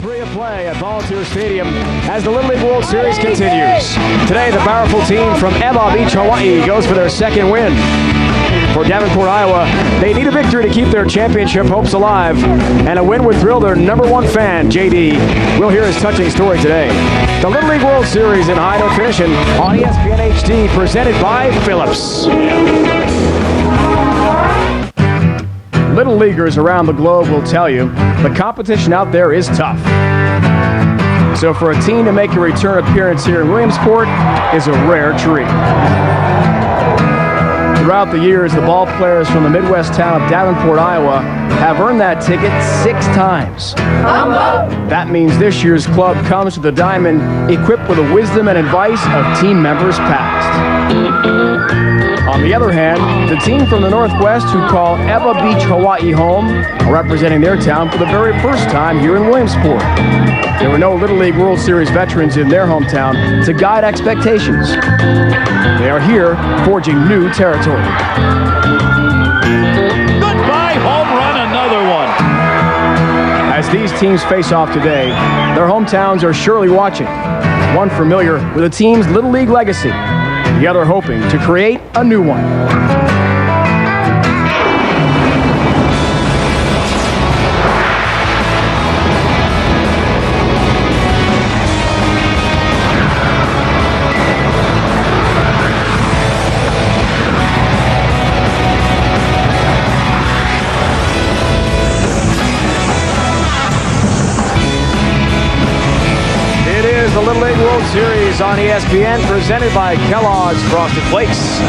3 of play at Volunteer Stadium as the Little League World Series continues. Today, the powerful team from Ewa Beach, Hawaii goes for their second win. For Davenport, Iowa, they need a victory to keep their championship hopes alive, and a win would thrill their #1 fan, JD. We'll hear his touching story today. The Little League World Series in high definition on ESPN HD, presented by Philips. Little leaguers around the globe will tell you the competition out there is tough. So for a team to make a return appearance here in Williamsport is a rare treat. Throughout the years, the ball players from the Midwest town of Davenport, Iowa have earned that ticket 6 times. That means this year's club comes to the Diamond equipped with the wisdom and advice of team members past. On the other hand, the team from the Northwest who call Ewa Beach, Hawaii home are representing their town for the very first time here in Williamsport. There were no Little League World Series veterans in their hometown to guide expectations. They are here forging new territory. Goodbye, home run, another one. As these teams face off today, their hometowns are surely watching. One familiar with the team's Little League legacy, the other hoping to create a new one. The Little League World Series on ESPN, presented by Kellogg's Frosted Flakes.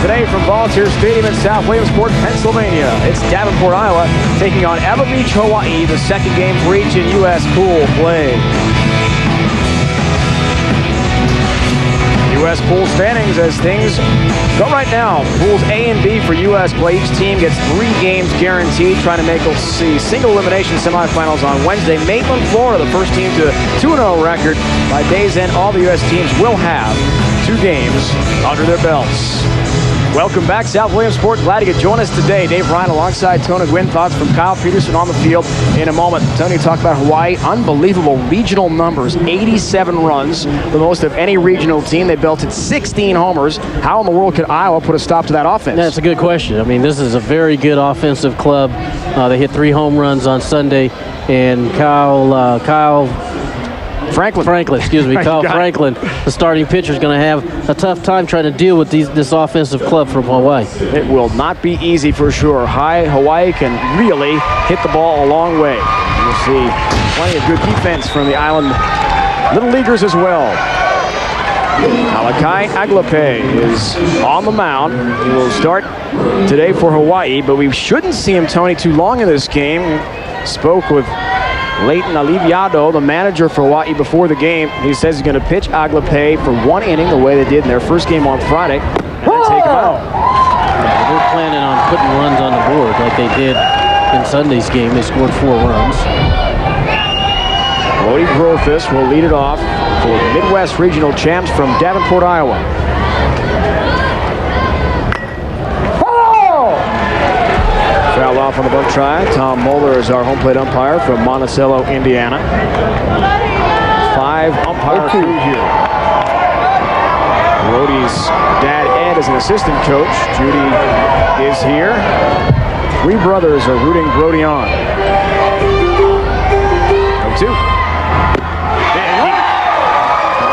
Today from Volunteer Stadium in South Williamsport, Pennsylvania, it's Davenport, Iowa, taking on Ewa Beach, Hawaii, the second game for each in U.S. pool play. U.S. pool standings as things go right now. Pools A and B for U.S. play. Each team gets 3 games guaranteed, trying to make a single elimination semifinals on Wednesday. Maitland, Florida, the first team to a 2-0 record. By day's end, all the U.S. teams will have 2 games under their belts. Welcome back, South Williamsport. Glad you could join us today. Dave Ryan alongside Tony Gwynn. Thoughts from Kyle Peterson on the field in a moment. Tony, talk about Hawaii. Unbelievable regional numbers. 87 runs, the most of any regional team. They belted 16 homers. How in the world could Iowa put a stop to that offense? That's a good question. I mean, this is a very good offensive club. They hit 3 home runs on Sunday, and Kyle Franklin, the starting pitcher, is going to have a tough time trying to deal with this offensive club from Hawaii. It will not be easy for sure. Hawaii can really hit the ball a long way. You'll see plenty of good defense from the island Little Leaguers as well. Alakai Aglape is on the mound. He will start today for Hawaii, but we shouldn't see him, Tony, too long in this game. Spoke with Leighton Aliviado, the manager for Hawaii, before the game. He says he's going to pitch Aglape for 1 inning, the way they did in their first game on Friday, and then take him out. Yeah, they're planning on putting runs on the board like they did in Sunday's game. They scored 4 runs. Cody Grofus will lead it off for the Midwest Regional Champs from Davenport, Iowa. Fouled off on the bunt try. Tom Moeller is our home plate umpire from Monticello, Indiana. 5 umpire crew here. Brody's dad, Ed, is an assistant coach. Judy is here. 3 brothers are rooting Brody on. 0-2.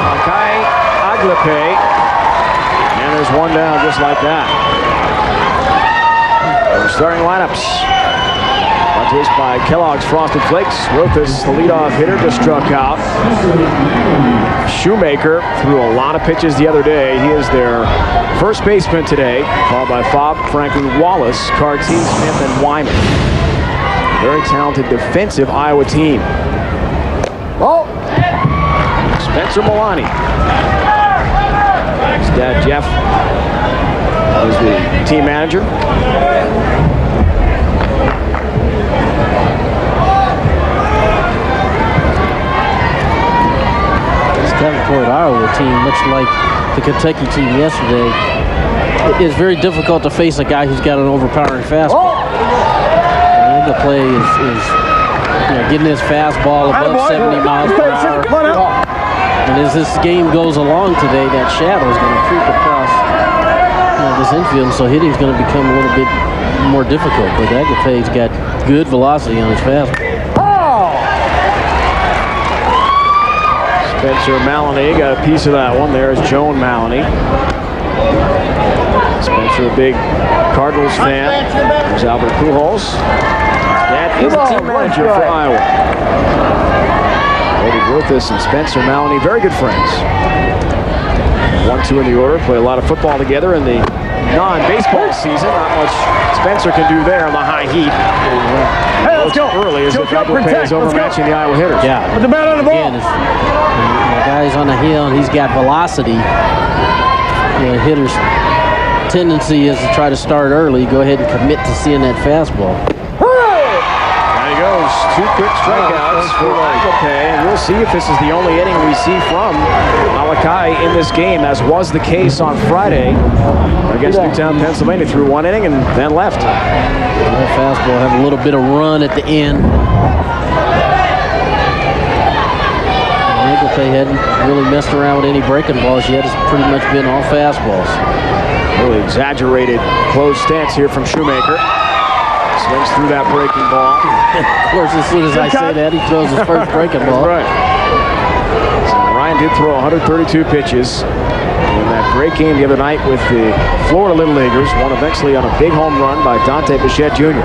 Alakai Aglape. And there's 1 down just like that. Our starting lineups. Brought to us by Kellogg's Frosted Flakes. Rofus, the leadoff hitter, just struck out. Shoemaker threw a lot of pitches the other day. He is their first baseman today, followed by Fob, Franklin, Wallace, Cartee, Smith, and Wyman. Very talented defensive Iowa team. Oh! Spencer Milani. His dad, Jeff, is the team manager. This Davenport, Iowa team, much like the Kentucky team yesterday, it is very difficult to face a guy who's got an overpowering fastball. And the play is getting his fastball above 70 miles per hour. And as this game goes along today, that shadow is going to creep across this infield, so hitting is going to become a little bit more difficult. But Agape's got good velocity on his fastball. Spencer Maloney got a piece of that one. There's Joan Maloney. Spencer, a big Cardinals fan. There's Albert Pujols. Dad is the team manager for Iowa. Cody Griffiths and Spencer Maloney, very good friends. 1-2 in the order, play a lot of football together in the non-baseball season. Not much Spencer can do there on the high heat. Hey, let's go. Early as the Agape is overmatching the Iowa hitters. Yeah. Put the bat on the ball. Again, the guy's on the hill and he's got velocity. The hitter's tendency is to try to start early, go ahead and commit to seeing that fastball. There he goes. 2 quick strikeouts for Agape, and we'll see if this is the only inning we see from Malachi in this game, as was the case on Friday against Newtown, Pennsylvania. Threw 1 inning and then left. That fastball had a little bit of run at the end. Agape hadn't really messed around with any breaking balls yet. It's pretty much been all fastballs. Really exaggerated closed stance here from Shoemaker. Swings through that breaking ball. Of course, as soon as I say that, he throws his first breaking ball. Right. So Ryan did throw 132 pitches in that great game the other night with the Florida Little Leaguers. Won eventually on a big home run by Dante Bichette Jr. Big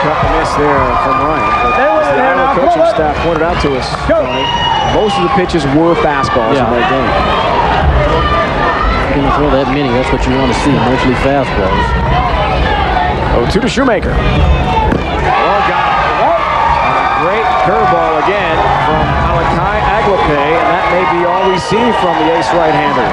cut and miss there from Ryan. But as the Iowa coaching staff pointed out to us, Tony, most of the pitches were fastballs in that game. If you're going to throw that many, that's what you want to see, mostly fastballs. 0-2 to Shoemaker. Oh, got it. Great curveball again from Malachi Agape, and that may be all we see from the ace right-hander.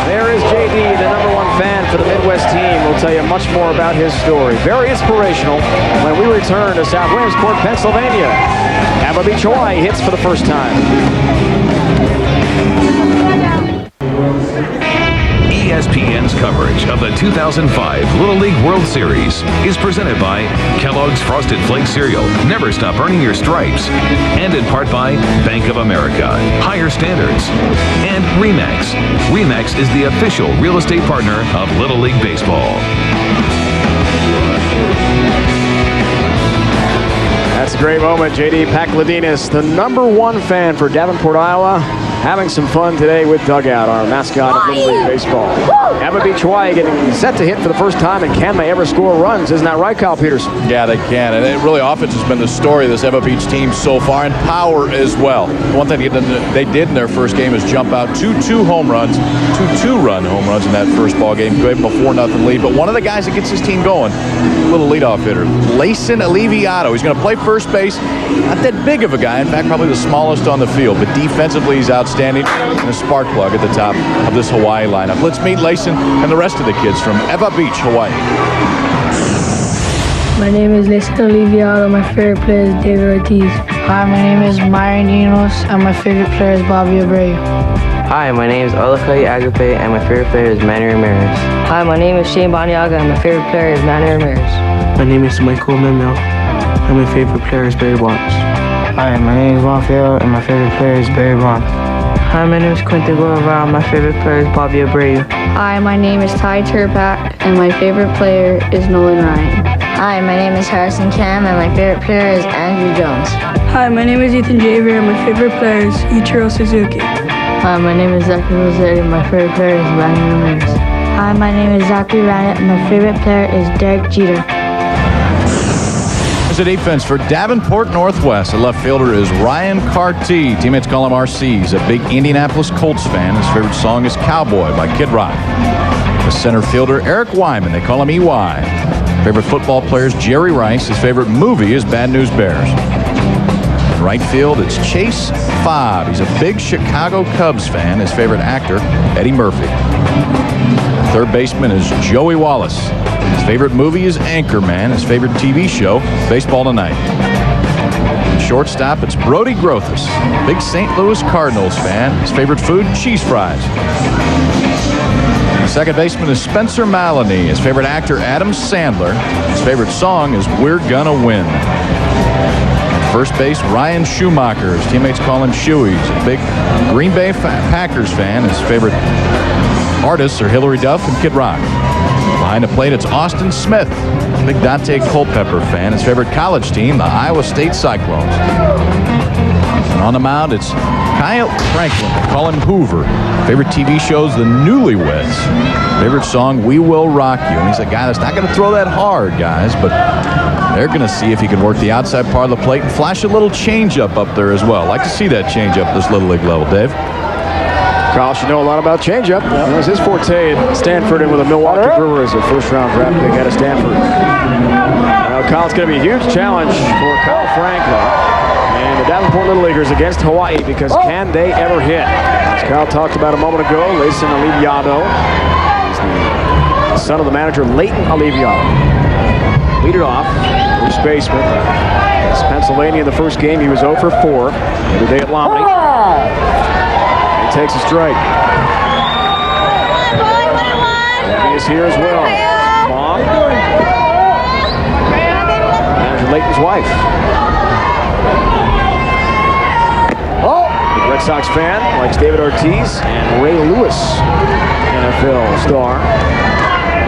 There is JD, the #1 fan for the Midwest team. We'll tell you much more about his story. Very inspirational when we return to South Williamsport, Pennsylvania. Abba Beach, Hawaii hits for the first time. ESPN's coverage of the 2005 Little League World Series is presented by Kellogg's Frosted Flakes cereal. Never stop earning your stripes. And in part by Bank of America, Higher Standards, and RE/MAX. RE/MAX is the official real estate partner of Little League Baseball. That's a great moment. JD Pakladinas, the #1 fan for Davenport, Iowa, having some fun today with Dugout, our mascot of Little League Baseball. Abba Beach, Hawaii getting set to hit for the first time, and can they ever score runs? Isn't that right, Kyle Peterson? Yeah, they can, and it really offense has been the story of this Abba Beach team so far, and power as well. One thing they did in their first game is jump out 2 home runs, 2 2-run home runs in that first ball game, good 4-0 lead. But one of the guys that gets his team going, little leadoff hitter, Layson Aliviato. He's going to play first base. Not that big of a guy, in fact, probably the smallest on the field, but defensively he's outstanding and a spark plug at the top of this Hawaii lineup. Let's meet Layson and the rest of the kids from Abba Beach, Hawaii. My name is Layson Aliviato. My favorite player is David Ortiz. Hi, my name is Myron Enos, and my favorite player is Bobby Abreu. Hi, my name is Olakai Agape, and my favorite player is Manny Ramirez. Hi, my name is Shane Baniaga, and my favorite player is Manny Ramirez. My name is Michael Memel, and my favorite player is Barry Bonds. Hi, my name is Rafael, and my favorite player is Barry Bonds. Hi, my name is Quentin Guevara. My favorite player is Bobby Abreu. Hi, my name is Ty Turpak, and my favorite player is Nolan Ryan. Hi, my name is Harrison Cam, and my favorite player is Andrew Jones. Hi, my name is Ethan Javier, and my favorite player is Ichiro Suzuki. Hi, my name is Zachary Rossetti, and my favorite player is Randy Ramirez. Hi, my name is Zachary Rannett, and my favorite player is Derek Jeter. As a defense for Davenport Northwest, the left fielder is Ryan Carty. Teammates call him RC. He's a big Indianapolis Colts fan. His favorite song is Cowboy by Kid Rock. The center fielder, Eric Wyman. They call him EY. Favorite football player is Jerry Rice. His favorite movie is Bad News Bears. In right field, it's Chase Fobb. He's a big Chicago Cubs fan. His favorite actor, Eddie Murphy. Third baseman is Joey Wallace. His favorite movie is Anchorman. His favorite TV show, Baseball Tonight. Shortstop, it's Brody Grothus, big St. Louis Cardinals fan. His favorite food, cheese fries. Second baseman is Spencer Maloney. His favorite actor, Adam Sandler. His favorite song is We're Gonna Win. First base, Ryan Schumacher. His teammates call him Shuey. He's a big Green Bay Packers fan. His favorite artists are Hillary Duff and Kid Rock. Behind the plate, it's Austin Smith, a big Dante Culpepper fan. His favorite college team, the Iowa State Cyclones. And on the mound, it's Kyle Franklin. They call him Hoover. Favorite TV shows, The Newlyweds. Favorite song, We Will Rock You. And he's a guy that's not going to throw that hard, guys, but they're going to see if he can work the outside part of the plate and flash a little changeup up there as well. Like to see that changeup at this Little League level, Dave. Kyle should know a lot about changeup. That was his forte at Stanford and with the Milwaukee Brewers, a first-round draft pick out of Stanford. Now, Kyle, it's going to be a huge challenge for Kyle Franklin and the Davenport Little Leaguers against Hawaii because can they ever hit? As Kyle talked about a moment ago, Layson Aliviado. He's the son of the manager, Leighton Aliviado. Lead it off, first baseman. It's Pennsylvania in the first game. He was 0 for 4 the other day at Lomley. Takes a strike. He is here as well. Mom. Manager Leighton's wife. Big Red Sox fan, likes David Ortiz and Ray Lewis, NFL star.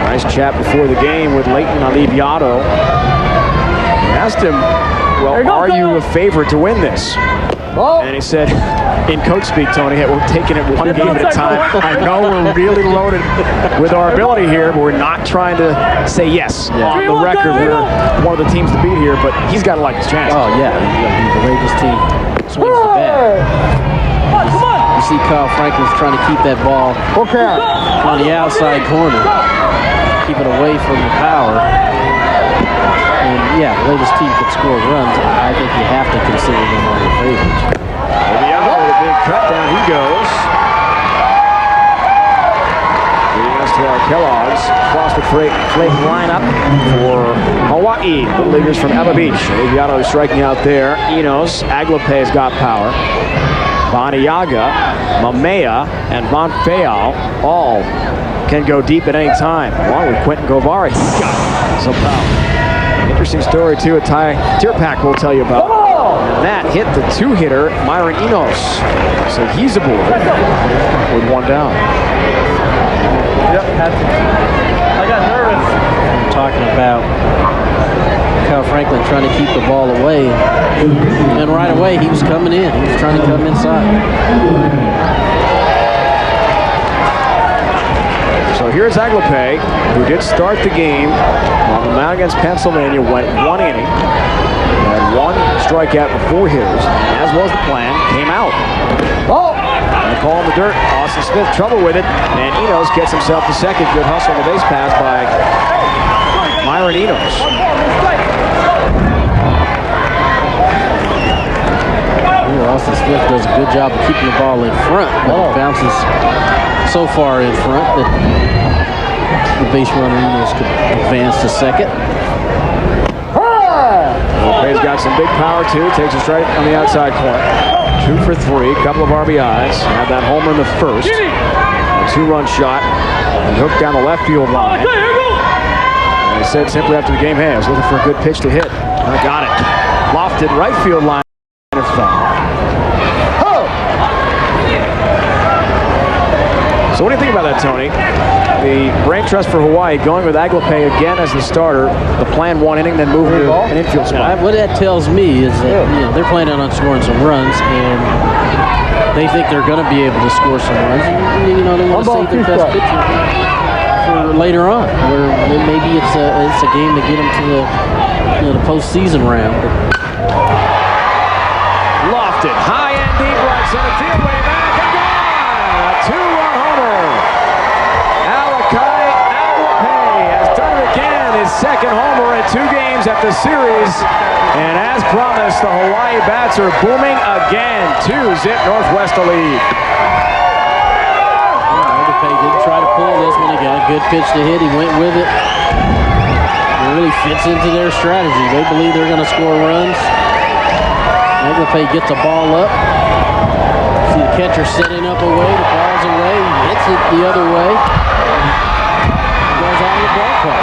Nice chat before the game with Leighton Aliviado. He asked him, well, are you a favorite to win this? And he said, in coach speak, Tony, we're taking it one game at a time. I know we're really loaded with our ability here, but we're not trying to say yes on the record. We're one of the teams to beat here, but he's got to like his chances. Oh, yeah. The way this team swings the bat. You see Kyle Franklin's trying to keep that ball on the outside corner. Keep it away from the power. And yeah, the way this team can score runs, I think you have to consider them on your favorites. With a big cut down, he goes. Leading us to our Kellogg's Frosted Flake lineup for Hawaii. Little leaguers from Ella Beach. Aliviado is striking out there. Enos, Aglape's got power. Baniaga, Mamea, and Von Feal all can go deep at any time. Along with Quentin Guevara, he's got some power. Interesting story, too, a Ty Tierpak will tell you about. And that hit the two-hitter, Myron Enos. So he's aboard with one down. Yep, I got nervous. I'm talking about Kyle Franklin trying to keep the ball away. And right away, he was coming in. He was trying to come inside. So here's Aglape, who did start the game on the mound against Pennsylvania, went 1 inning, had 1 strikeout with 4 hitters, as was the plan, came out. And call in the dirt. Austin Smith, trouble with it, and Enos gets himself to second. Good hustle on the base pass by Myron Enos. Austin Smith does a good job of keeping the ball in front, but it bounces so far in front that the base runner Enos could advance to second. He's got some big power too. Takes a strike on the outside corner. 2 for 3, couple of RBIs. Had that homer in the first. A 2-run shot. And hooked down the left field line. And he said simply after the game, hey, I was looking for a good pitch to hit. I got it. Lofted right field line. So what do you think about that, Tony? The brain trust for Hawaii going with Aglape again as the starter. The plan 1 inning, then move to an infield spot. What that tells me is that they're planning on scoring some runs, and they think they're going to be able to score some runs. And, they want to save their best pitcher for later on, where maybe it's a game to get them to the postseason round. Lofted, high and deep right center field, way back and gone. A 2-run homer. Aglape has done it again. His second homer in 2 games at the series. And as promised, the Hawaii bats are booming again. 2-zip Northwest to lead. Aglape didn't try to pull this one. He got a good pitch to hit. He went with it. It really fits into their strategy. They believe they're going to score runs. Aglape gets the ball up. See the catcher setting up away. The ball's away. He hits it the other way. play.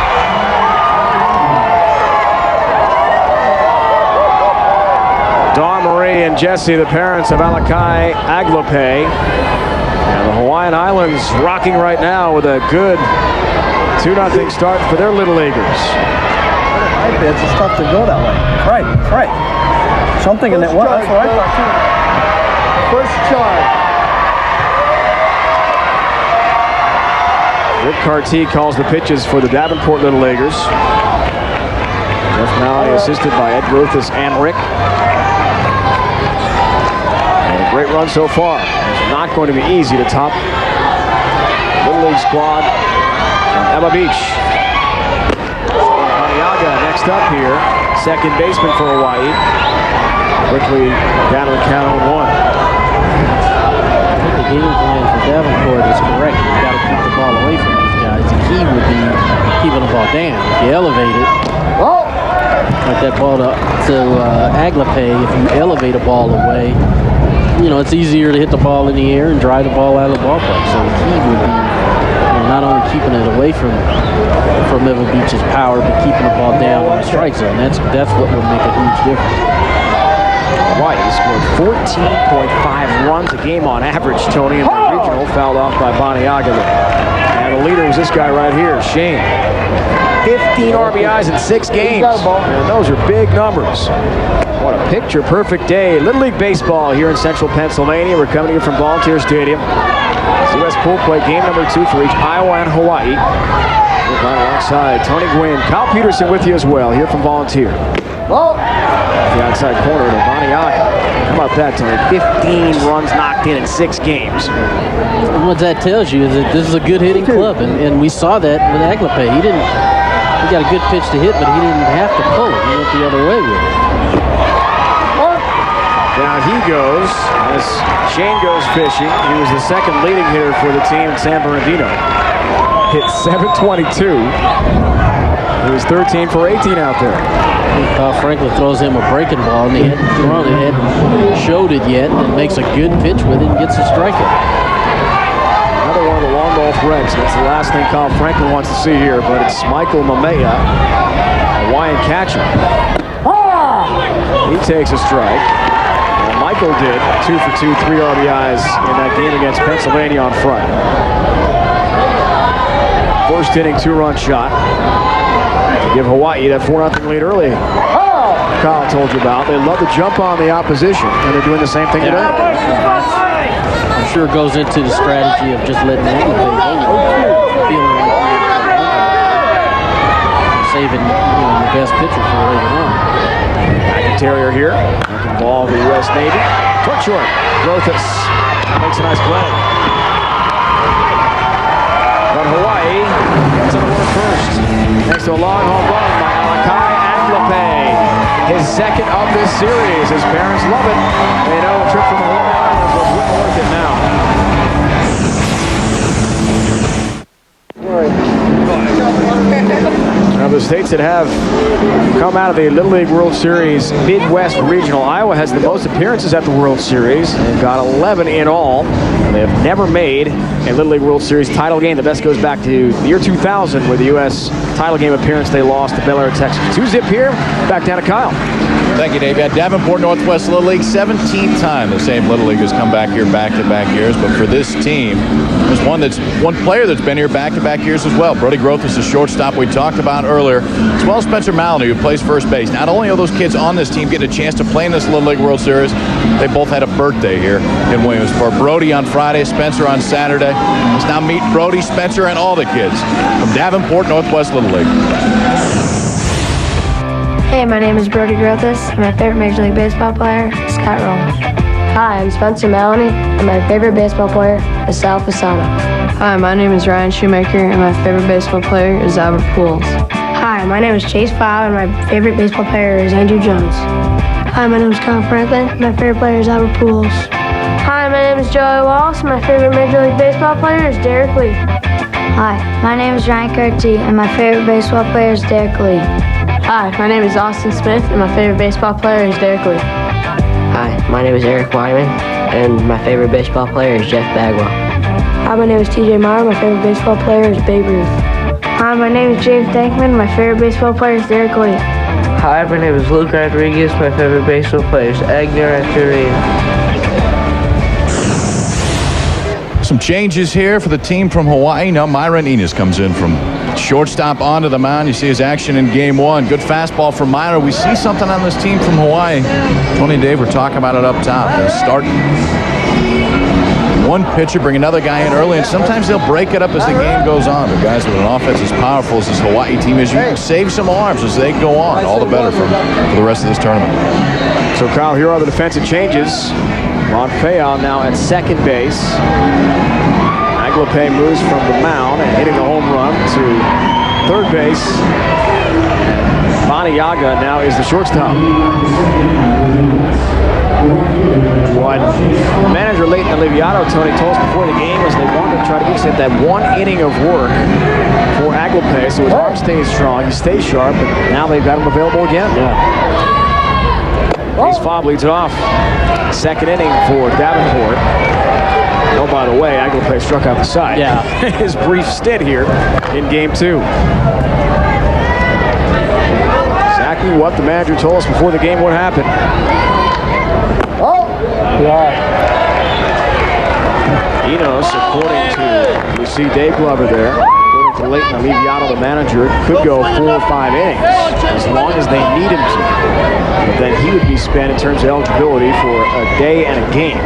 Dawn Marie and Jesse, the parents of Alakai Aglope. And the Hawaiian Islands rocking right now with a good 2-0 start for their Little Leaguers. It's tough to go that way. Right. Something in that one. That's what I thought too. First charge. Rick Carty calls the pitches for the Davenport Little Leaguers. Jeff Maloney assisted by Ed Grothus and Rick. And a great run so far. It's not going to be easy to top Little League squad from Emma Beach. Next up here, second baseman for Hawaii. Quickly down to the count on 1. I think the game plan for Davenport is correct. You've got to keep the ball away from these guys. The key would be keeping the ball down. If you elevate it, like that ball to Aglope, if you elevate a ball away, it's easier to hit the ball in the air and drive the ball out of the ballpark. So the key would be not only keeping it away from Ever Beach's power, but keeping the ball down in the strike zone. That's what would make a huge difference. Hawaii scored 14.5 runs a game on average, Tony, in the regional, fouled off by Baniaga. And the leader was this guy right here, Shane. 15 RBIs in 6 games. And those are big numbers. What a picture-perfect day. Little League Baseball here in central Pennsylvania. We're coming to you from Volunteer Stadium. It's U.S. Pool Play game number 2 for each Iowa and Hawaii. We're right alongside Tony Gwynn. Kyle Peterson with you as well, here from Volunteer. The outside corner to Baniaga. How about that, Tony? 15 runs knocked in 6 games. And what that tells you is that this is a good hitting club, and we saw that with Aglope. He got a good pitch to hit, but he didn't have to pull it. He went the other way with it. Down he goes as Shane goes fishing. He was the second leading hitter for the team in San Bernardino. Hit .722. He was 13 for 18 out there. Kyle Franklin throws him a breaking ball, and he hadn't showed it yet, and makes a good pitch with it and gets a strikeout. Another one of the long ball threats. That's the last thing Kyle Franklin wants to see here, but it's Michael Mamea, Hawaiian catcher. He takes a strike. Michael did 2 for 2, 3 RBIs in that game against Pennsylvania on Friday. First inning 2-run shot to give Hawaii that 4-0 lead early. Kyle told you about. They love to jump on the opposition, and they're doing the same thing today. I'm sure it goes into the strategy of just letting Aglope go, feeling like saving your best pitcher for later on. Terrier here. Ball of the U.S. Navy. Foot short. Grothus makes a nice play. But Hawaii gets on the board first. Thanks to a long home run by Alakai Aglope. His second of this series. His parents love it. They know the trip from the Hawaiian Islands was well worth it now. Now the states that have come out of the Little League World Series Midwest Regional, Iowa has the most appearances at the World Series. They've got 11 in all. And they have never made a Little League World Series title game. The best goes back to the year 2000, where the U.S. title game appearance they lost to Bel Air, Texas. 2-zip here. Back down to Kyle. Thank you, Dave. At Davenport Northwest Little League, 17th time the same Little League has come back here back-to-back years. But for this team, there's one player that's been here back-to-back years as well. Brody Groth is the shortstop we talked about earlier, as well as Spencer Maloney, who plays first base. Not only are those kids on this team getting a chance to play in this Little League World Series, they both had a birthday here in Williamsport. Brody on Friday, Spencer on Saturday. Let's now meet Brody, Spencer, and all the kids from Davenport Northwest Little League. Hey, my name is Brody Grothus, and my favorite Major League Baseball player is Scott Rowland. Hi, I'm Spencer Maloney, and my favorite baseball player is Sal Fasano. Hi, my name is Ryan Shoemaker, and my favorite baseball player is Albert Pujols. Hi, my name is Chase Fowle, and my favorite baseball player is Andrew Jones. Hi, my name is Kyle Franklin, and my favorite player is Albert Pujols. Hi, my name is Joey Wallace, and my favorite Major League Baseball player is Derek Lee. Hi, my name is Ryan Carty, and my favorite baseball player is Derek Lee. Hi, my name is Austin Smith, and my favorite baseball player is Derek Lee. Hi, my name is Eric Wyman, and my favorite baseball player is Jeff Bagwell. Hi, my name is TJ Meyer. My favorite baseball player is Babe Ruth. Hi, my name is James Dankman. My favorite baseball player is Derek Lee. Hi, my name is Luke Rodriguez. My favorite baseball player is Agner Anturia. Some changes here for the team from Hawaii. Now Myron Enos comes in from shortstop onto the mound. You see his action in game one. Good fastball from Myron. We see something on this team from Hawaii. Tony and Dave were talking about it up top. They'll start one pitcher, bring another guy in early, and sometimes they'll break it up as the game goes on. But guys, with an offense as powerful as this Hawaii team is, you can save some arms as they go on. All the better for the rest of this tournament. So, Kyle, here are the defensive changes. Ron Fayal now at second base. Aguilar moves from the mound and hitting the home run to third base. Maniaga now is the shortstop. What manager Leighton Aliviato, Tony, told us before the game was they wanted to try to get that one inning of work for Aguilar, so his arm stays strong, he stays sharp, and now they've got him available again. Yeah. Ace Fobb leads it off. Second inning for Davenport. Oh, by the way, Aguilar struck out the side. Yeah. His brief stint here in game two. Exactly what the manager told us before the game would happen. Enos, according to, we see Dave Glover there, according to Leighton Aliviato, the manager, could go 4 or 5 innings as long as they need him to. But then he would be spent in terms of eligibility for a day and a game.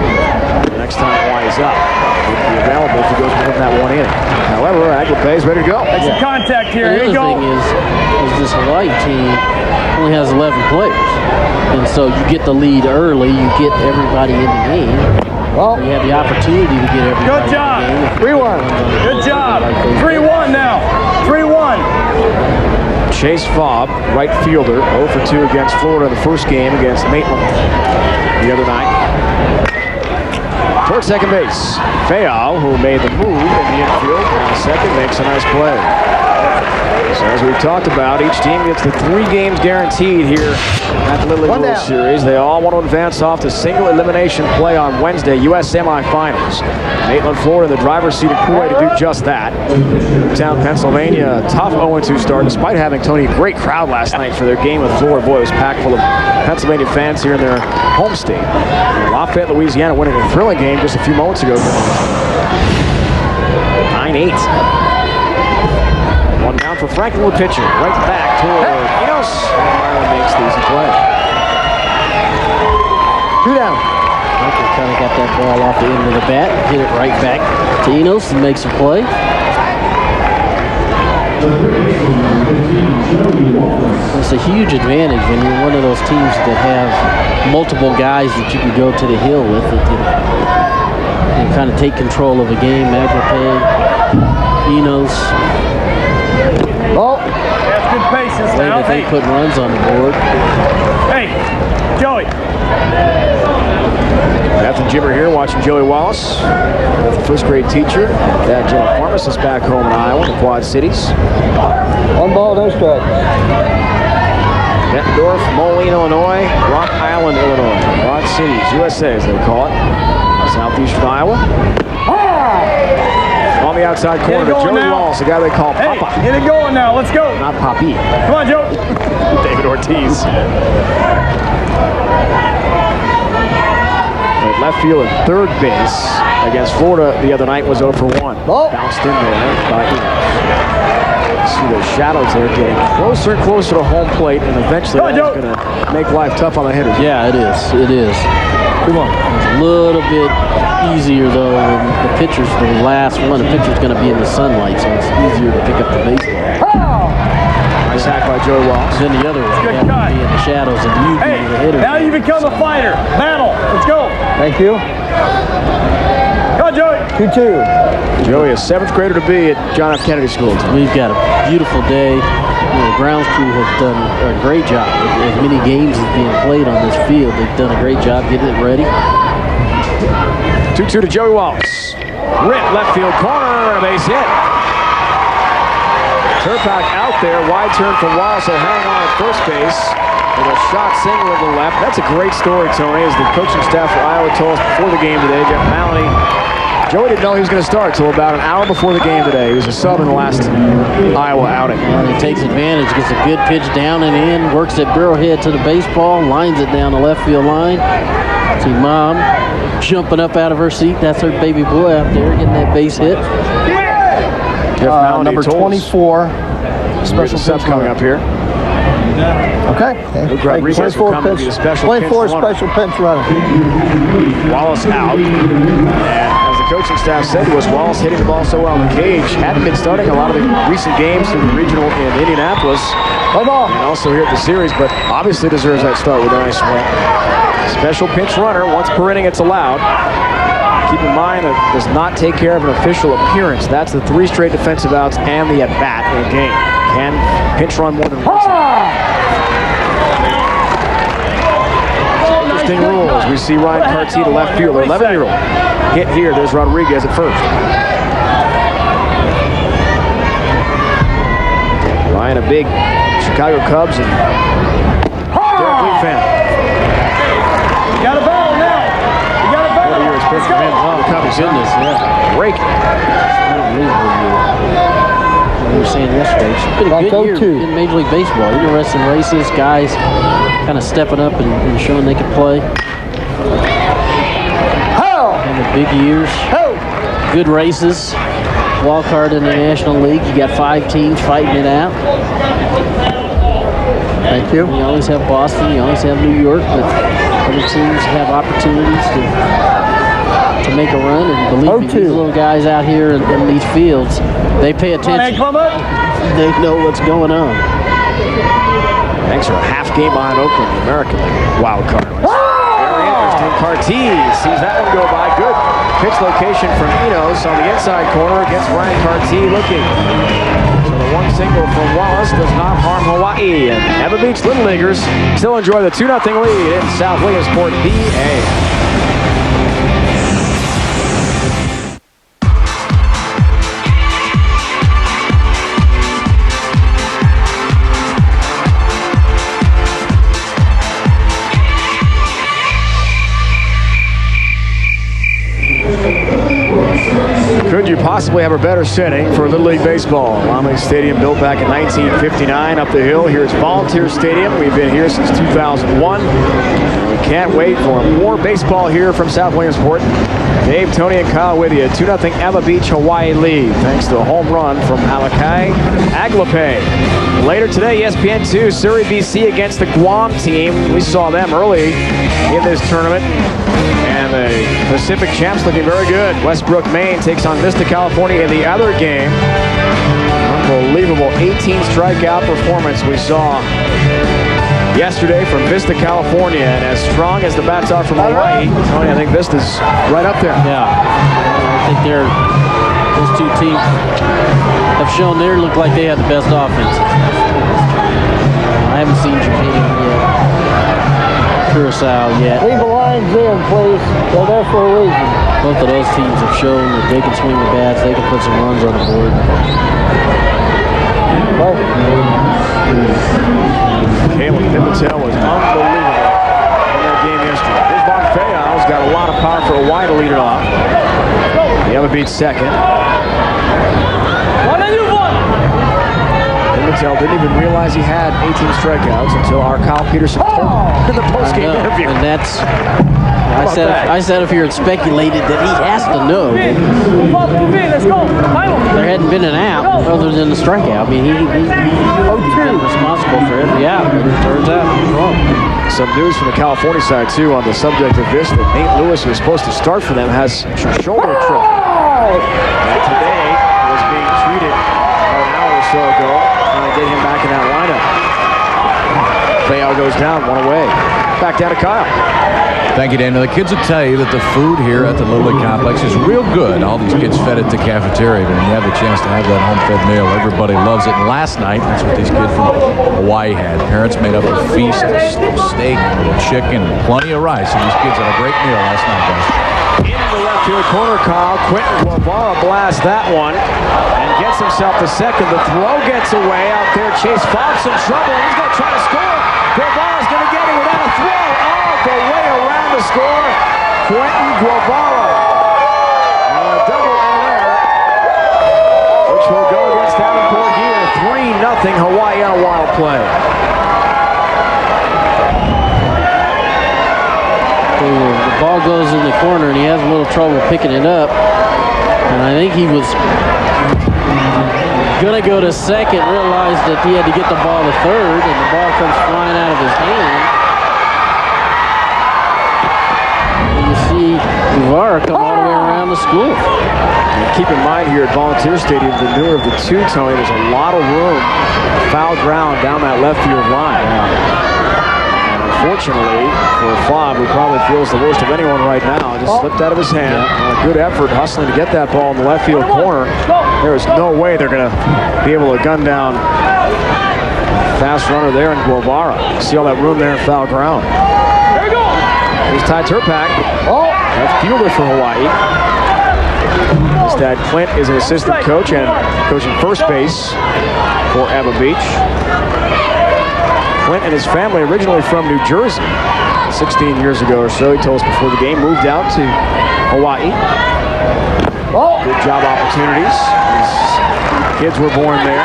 The next time Hawaii's up, he would be available if he goes within that 1 inning. However, Aguilar is ready to go. Make some contact here. Here you go. The other thing is this Hawaii team only has 11 players. And so you get the lead early, you get everybody in the game. Well, you have the opportunity to get everybody good job. in the game. 3-1. Good job. 3-1 now. 3-1. Chase Fobb, right fielder, 0 for 2 against Florida in the first game against Maitland the other night. Towards second base, Fayal, who made the move in the infield, now second, makes a nice play. So as we've talked about, each team gets the 3 games guaranteed here at the Little League World Series. They all want to advance off to single elimination play on Wednesday, U.S. semifinals. Maitland, Florida, in the driver's seat in Kuwait to do just that. Newtown, Pennsylvania, a tough 0-2 start, despite having, Tony, a great crowd last night for their game with Florida. Boy, it was packed full of Pennsylvania fans here in their home state. And Lafayette, Louisiana, winning a thrilling game just a few moments ago. 9-8. One down for Franklin, the pitcher. Right back toward Enos. Marlon makes the easy play. 2 down. Franklin kind of got that ball off the end of the bat, hit it right back to Enos and makes a play. It's a huge advantage when you're one of those teams that have multiple guys that you can go to the hill with that can kind of take control of a game. Aguilar, Enos. Oh, that's good patience now. They put runs on the board. Hey, Joey. Captain Jimmer here watching Joey Wallace, the first grade teacher, dad general pharmacist back home in Iowa, the Quad Cities. 1 ball, no strike. Bettendorf, Moline, Illinois, Rock Island, Illinois. Quad Cities, USA as they call it. Southeastern Iowa. On the outside corner, Joey Wallace, the guy they call Papa. Get it going now, let's go. Not Papi. Come on, Joe. David Ortiz. Played left field and third base against Florida the other night, was 0 for 1. Bounced in there by Enos. See those shadows there getting closer and closer to home plate, and eventually that's going to make life tough on the hitters. Yeah, it is. It is. Come on. It's a little bit easier, though, when the pitcher's the last one. The pitcher's going to be in the sunlight, so it's easier to pick up the baseball. Nice hack by Joey Wallace. Then the other one Good have cut. to be in the shadows, and you be the hitter. Now you become a fighter. Battle. Let's go. Thank you. Go, Joey. 2-2. Joey, a 7th grader to be at John F. Kennedy School. We've got a beautiful day. The grounds crew has done a great job. As many games as being played on this field, they've done a great job getting it ready. 2-2 to Joey Wallace. Rip, left field corner, and a base hit. Turpak out there, wide turn from Wallace. Will hang on at first base with a shot single to the left. That's a great story, Tony, as the coaching staff for Iowa told us before the game today. Jeff Maloney, Joey didn't know he was going to start until about an hour before the game today. He was a sub in the last Iowa outing. And he takes advantage, gets a good pitch down and in, works that barrelhead to the baseball, lines it down the left field line. See Mom jumping up out of her seat. That's her baby boy out there getting that base hit. Number 24, special sub coming up here. Okay. Luke Rodriguez will come and be the special pinch runner. Wallace out. And as the coaching staff said to us, Wallace hitting the ball so well in the cage. Hadn't been starting a lot of the recent games in the regional in Indianapolis. And also here at the series, but obviously deserves that start with a nice swing. Special pinch runner. Once per inning, it's allowed. Keep in mind that does not take care of an official appearance. That's the 3 straight defensive outs and the at-bat in a game. Can pinch run more than once. Interesting rule as we see Ryan Carty, the left fielder, 11-year-old. Hit here, there's Rodriguez at first. Ryan, a big Chicago Cubs and Derek Lee fan. You got a ball now. You got a ball. Let's go. Oh, goodness, yeah. Break. We were saying yesterday, it's been a good year in Major League Baseball. Interesting races, guys kind of stepping up and showing they can play. And the big years, good races. Wild card in the National League, you got 5 teams fighting it out. Thank you. You always have Boston, you always have New York, but other teams have opportunities to make a run, and believe me, these little guys out here in these fields, they pay attention. They know what's going on. Thanks for a half game behind Oakland, the American League wild card. Very interesting. Carty sees that one go by. Good pitch location from Enos on the inside corner against Ryan Carty looking. So the one single from Wallace does not harm Hawai'i. And Eva Beach Little Leaguers still enjoy the 2-0 lead in South Williamsport, PA. Could you possibly have a better setting for Little League Baseball? Lamy Stadium, built back in 1959 up the hill. Here's Volunteer Stadium. We've been here since 2001. We can't wait for more baseball here from South Williamsport. Dave, Tony, and Kyle with you. 2-0 Eva Beach Hawaii lead, thanks to a home run from Alakai Aglape. Later today, ESPN2, Surrey, BC against the Guam team. We saw them early in this tournament. And the Pacific champs looking very good. Westbrook, Maine takes on Vista, California in the other game. Unbelievable 18 strikeout performance we saw yesterday from Vista, California. And as strong as the bats are from Hawaii, Tony, I think Vista's right up there. Yeah, I think those two teams have shown they look like they have the best offense. I haven't seen Japan yet. Curacao yet. Leave the lines in, please. They're there for a reason. Both of those teams have shown that they can swing the bats, they can put some runs on the board. Caleb Pimentel was unbelievable in that game yesterday. Here's Bonfeo's got a lot of power for a wide to lead it off. The other beats second. Pimentel didn't even realize he had 18 strikeouts until our Kyle Peterson told him in the postgame interview. And that's, I said if you're speculated that he has to know. There hadn't been an out other than the strikeout. I mean, he's been responsible for every out, but it turns out he's wrong. Some news from the California side, too, on the subject of this, that Nate Lewis, who was supposed to start for them, has some shoulder trouble. And today was being treated about an hour or so ago, trying to get him back in that lineup. Feo goes down, one away. Back down to Kyle. Thank you, Daniel. The kids will tell you that the food here at the Little League Complex is real good. All these kids fed at the cafeteria, but when you have the chance to have that home-fed meal, everybody loves it. And last night, that's what these kids from Hawaii had. Parents made up a feast of steak, chicken, and plenty of rice. And these kids had a great meal last night, guys. In the left field corner, Kyle. Quentin Guevara blasts that one and gets himself to second. The throw gets away out there. Chase Fox in trouble. He's going to try to score. Guevara's going to get it without a throw. All the way around the score. Quentin Guevara Hawaii on a wild play. The ball goes in the corner, and he has a little trouble picking it up. And I think he was going to go to second, realized that he had to get the ball to third, and the ball comes flying out of his hand. And you see Guevara come all the way around the school. And keep in mind here at Volunteer Stadium, the newer of the two, Tony, there's a lot of room, foul ground down that left field line. Unfortunately for Fob, who probably feels the worst of anyone right now, just slipped out of his hand. Good effort hustling to get that ball in the left field corner. There is no way they're going to be able to gun down fast runner there in Guevara. See all that room there in foul ground. Here's Ty Turpak, left fielder for Hawaii. His dad Clint is an assistant coach and coaching first base for Eva Beach. Clint and his family originally from New Jersey. 16 years ago or so, he told us before the game, moved out to Hawaii. Good job opportunities. His kids were born there.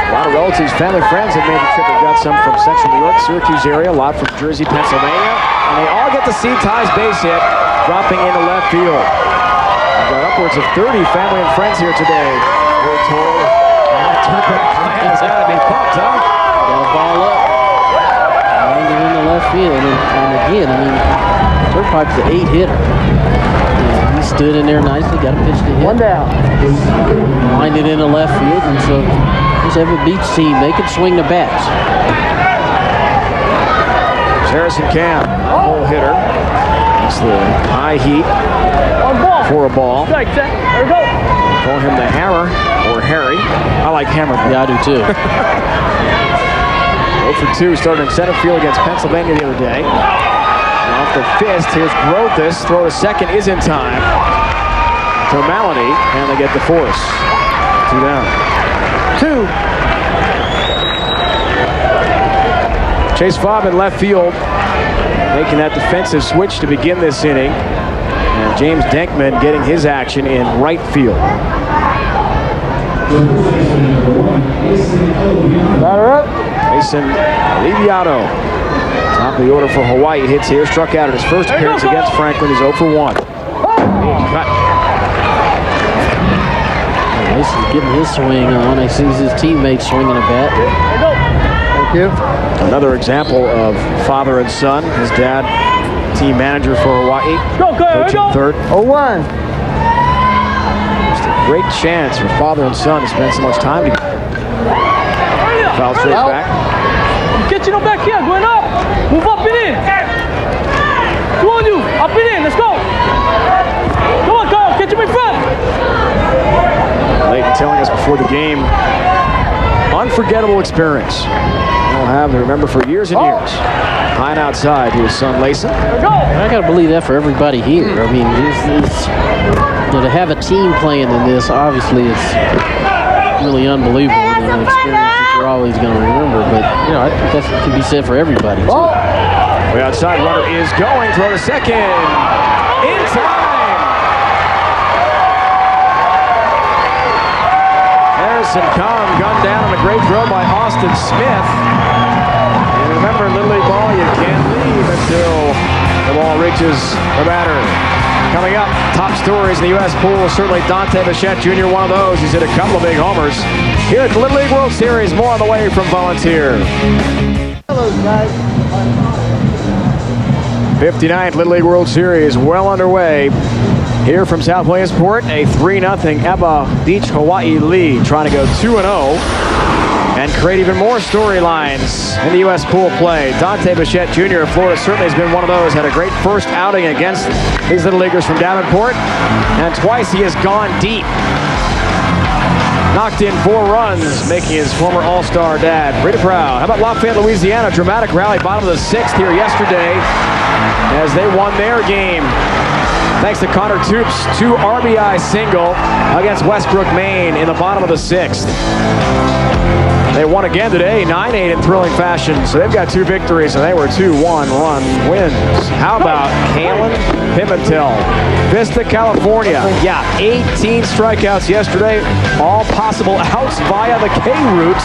A lot of relatives, family, friends have made the trip. They've got some from Central New York, Syracuse area, a lot from Jersey, Pennsylvania. And they all get to see Ty's base hit dropping into left field. We've got upwards of 30 family and friends here today. We're told Turpin has got to be pumped, huh? Got a ball up. Lined it in the left field. And again, I mean, Turpin's the 8-hitter. He stood in there nicely, got a pitch to hit. One down. Lined it in the left field, and so this Eva Beach team, they can swing the bats. Harrison Cam, hole hitter. That's the high heat for a ball. There we go. Call him the Hammer or Harry. I like Hammer. Yeah, I do too. 0 for 2 started in center field against Pennsylvania the other day. And off the fist, here's Grothus. Throw to second is in time. To Maloney, and they get the force. 2 down. 2. Chase Fobb in left field, making that defensive switch to begin this inning. And James Denkman getting his action in right field. Batter up. Mason Aliviato, top of the order for Hawaii, hits here. Struck out in his first appearance against Franklin. He's 0 for 1. Cut. Mason's getting his swing on. He sees his teammates swinging a bat. Thank you. Another example of father and son. His dad, team manager for Hawaii, coaching third. 0-1. Just a great chance for father and son to spend so much time together. Foul straight back. Get you back here, going up. Move up and in. Come on, you. Up and in. Let's go. Come on, Carl. Catch him in front. Leighton telling us before the game, unforgettable experience. He'll have to remember for years and years. High and outside to his son Layson. I got to believe that for everybody here. I mean, to have a team playing in this, obviously, it's really unbelievable. An experience that you're always going to remember. But, you know, I think that can be said for everybody, too. Way outside, runner is going. Throw to second. In time. Harrison Kahn gunned down on a great throw by Austin Smith. And remember, Little League ball, you can't leave until the ball reaches the batter. Coming up, top stories in the U.S. pool. Certainly Dante Bichette Jr., one of those. He's hit a couple of big homers. Here at the Little League World Series, more on the way from Volunteer. Hello, guys. 59th Little League World Series well underway. Here from South Williamsport, a 3-0 Eva Beach Hawaii lead, trying to go 2-0 and create even more storylines in the U.S. pool play. Dante Bichette Jr. of Florida certainly has been one of those. Had a great first outing against these Little Leaguers from Davenport, and twice he has gone deep. Knocked in 4 runs, making his former All-Star dad pretty proud. How about Lafayette, Louisiana? Dramatic rally, bottom of the 6th here yesterday as they won their game. Thanks to Connor Toops, 2 RBI single against Westbrook, Maine in the bottom of the 6th. They won again today, 9-8 in thrilling fashion. So they've got 2 victories, and they were 2-1 run wins. How about Kalen Pimentel, Vista, California? Yeah, 18 strikeouts yesterday, all possible outs via the K route.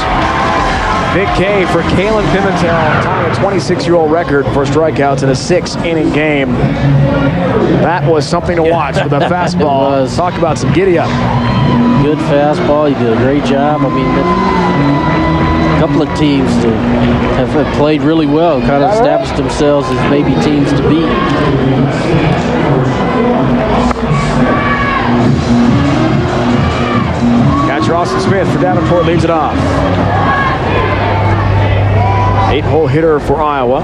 Big K for Kalen Pimentel, tying a 26-year-old record for strikeouts in a 6-inning game. That was something to watch with a fastball. Talk about some giddy up. Good fastball. You did a great job. I mean, a couple of teams have played really well, kind of established themselves as maybe teams to beat. Catcher Austin Smith for Davenport leads it off. 8-hole hitter for Iowa.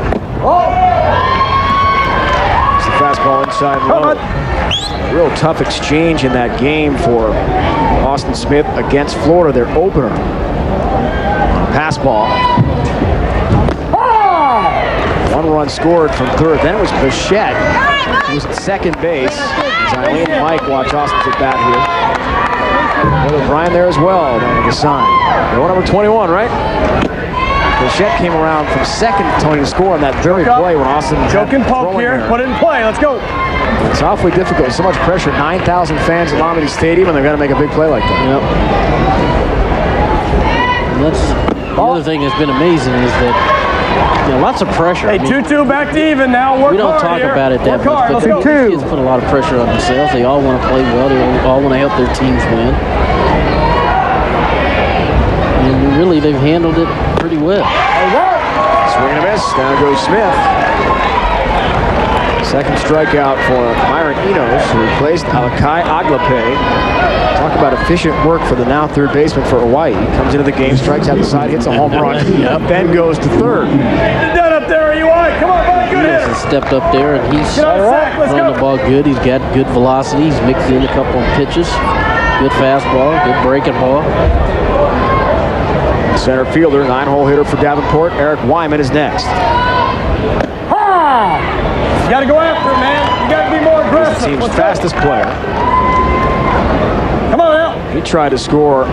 It's the fastball inside low. Real tough exchange in that game for Austin Smith against Florida, their opener. Pass ball. 1 run scored from third. Then it was Bichette, who was at second base. Eileen and Mike watch Austin's at bat here. Brother Brian there as well, down at the sign. Go number 21, right? Bichette came around from second to Tony to score on that very play when Austin Choke and poke here. Put it in play. Let's go. It's awfully difficult. So much pressure. 9,000 fans at Lombardi Stadium, and they've got to make a big play like that. Yep. And that's the other thing that's been amazing is that lots of pressure. Hey, 2-2 back to even now. Work we don't hard talk here. about it that much, but these kids put a lot of pressure on themselves. They all want to play well. They all want to help their teams win. And really, they've handled it pretty well. Swing and a miss. Down goes Smith. Second strikeout for Myron Enos, who replaced Alakai Aglape. Talk about efficient work for the now third baseman for Hawaii. Comes into the game, strikes out the side, hits a home run, then goes to third. Get down up there, UI. Come on, buddy. Good hitter. He's stepped up there, and he's throwing the ball good. He's got good velocity. He's mixed in a couple of pitches. Good fastball, good breaking ball. Center fielder, 9-hole hitter for Davenport, Eric Wyman is next. You got to go after it, man. You got to be more aggressive. He's the team's fastest player. Come on out. He tried to score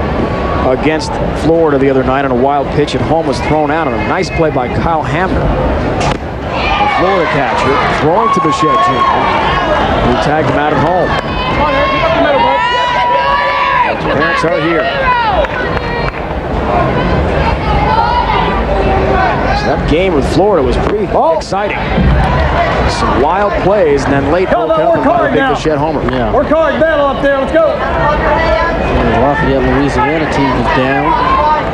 against Florida the other night on a wild pitch at home, was thrown out on a nice play by Kyle Hamner. The Florida catcher throwing to Bichette Jr., who tagged him out at home. Come on, Eric. Pick up the middle, bro. His parents are here. So that game with Florida was pretty exciting. Some wild plays, and then late broke up and got a big Bichette homer. Yeah. Work hard, battle up there. Let's go. The Lafayette, Louisiana team was down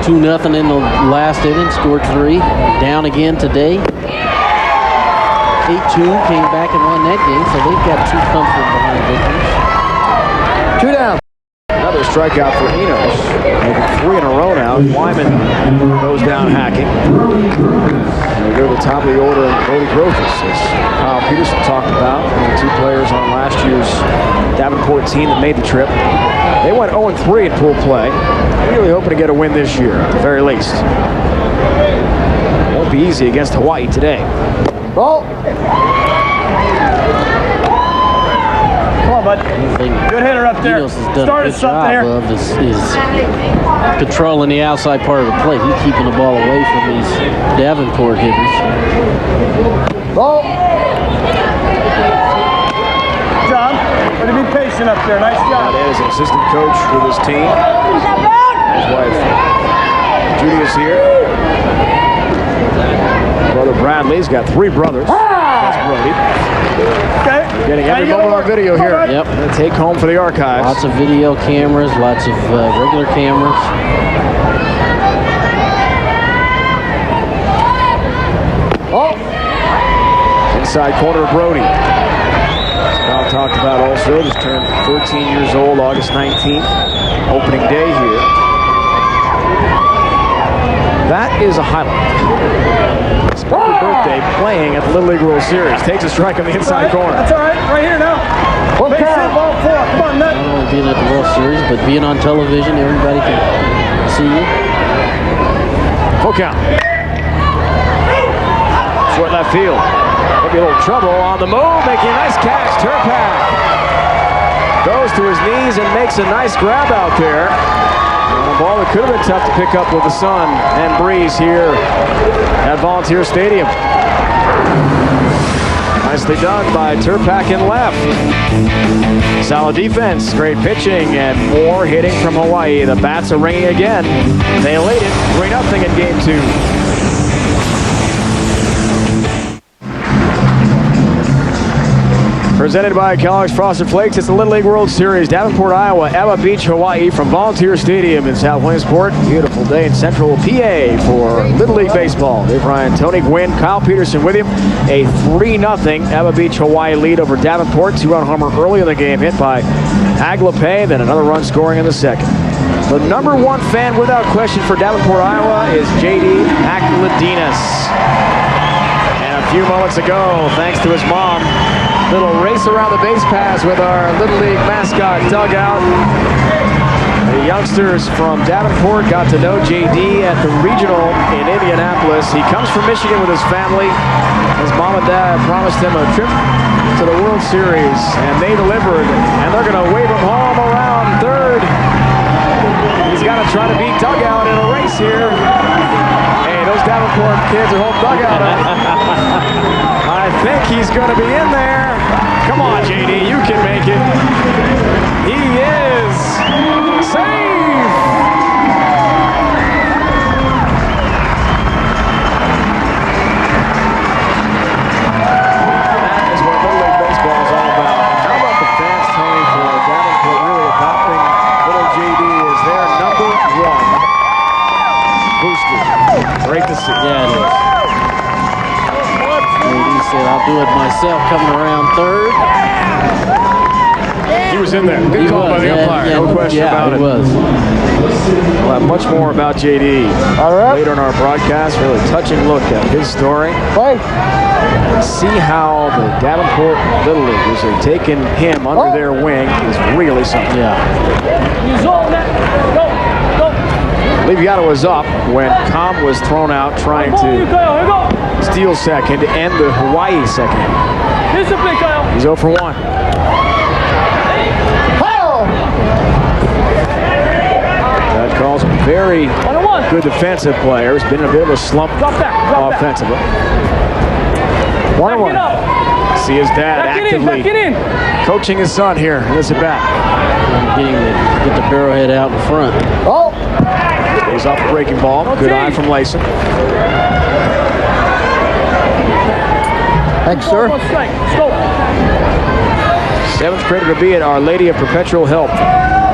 2-0 in the last inning, scored 3. Down again today. 8-2, came back and won that game, so they've got 2 comfort behind victories. 2 down. Another strikeout for Enos. Maybe 3 in a row now. Wyman goes down hacking. And we go to the top of the order, Brody Grothus, as Kyle Peterson talked about. The 2 players on last year's Davenport team that made the trip. They went 0-3 in pool play. Really hoping to get a win this year, at the very least. Won't be easy against Hawaii today. Ball. Come on, bud. Good hitter up there. Enos has done Started a good something job here. of is controlling the outside part of the plate. He's keeping the ball away from these Davenport hitters. Ball. Good job. Way to be patient up there. Nice job. That is an assistant coach with his team. His wife, Judy, is here. Brother Bradley's got 3 brothers. That's Brody. Okay. Getting every moment on video here. Yep. Gonna take home for the archives. Lots of video cameras, lots of regular cameras. Inside corner of Brody. Kyle talked about also, just turned 13 years old, August 19th. Opening day here. That is a highlight. Happy birthday playing at the Little League World Series. Takes a strike on the inside corner. That's all right. Right here now. Base hit, ball 4. Come on, Nut. Not only being at the World Series, but being on television, everybody can see you. Full count. Short left field. Maybe a little trouble on the move. Making a nice catch. Turpak goes to his knees and makes a nice grab out there. On a ball that could have been tough to pick up with the sun and breeze here at Volunteer Stadium. Nicely done by Turpak in left. Solid defense, great pitching, and more hitting from Hawaii. The bats are ringing again. They lead it 3-0 in game 2. Presented by Kellogg's Frosted Flakes, it's the Little League World Series. Davenport, Iowa, Eva Beach, Hawaii from Volunteer Stadium in South Williamsport. Beautiful day in Central PA for Little League Baseball. Dave Ryan, Tony Gwynn, Kyle Peterson with you. A 3-0 Eva Beach, Hawaii lead over Davenport. 2-run homer early in the game hit by Aglape, then another run scoring in the second. The number one fan without question for Davenport, Iowa is J.D. Akladinas. And a few moments ago, thanks to his mom, little race around the base paths with our Little League mascot dugout. The youngsters from Davenport got to know JD at the regional in Indianapolis. He comes from Michigan with his family. His mom and dad promised him a trip to the World Series, and they delivered. And they're going to wave him home around third. He's got to try to beat dugout in a race here. Hey, those Davenport kids are holding dugout up. I think he's going to be in there. Come on, JD, you can make it. He is safe. That is what Little League Baseball is all about. How about the fans, Tony, for Davenport really adopting little JD as their number one booster. Great to see. Yeah, it is. He said, I'll do it myself, coming around third. He was in there. Good call by the umpire. No question about it. Was. We'll have much more about JD later in our broadcast. Really touching look at his story. And see how the Davenport Little Leaguers have taken him under their wing is really something. Yeah. Liviato was up when Cobb was thrown out trying to steal second and the Hawaii second. He's 0 for 1. That calls a very good defensive player. He's been in a bit of a slump offensively. 1-1. See his dad actively coaching his son here in this at-bat. Get the barrelhead out in front. Stays off the breaking ball. Good eye from Layson. Thanks, sir. 7th critter to be at Our Lady of Perpetual Help.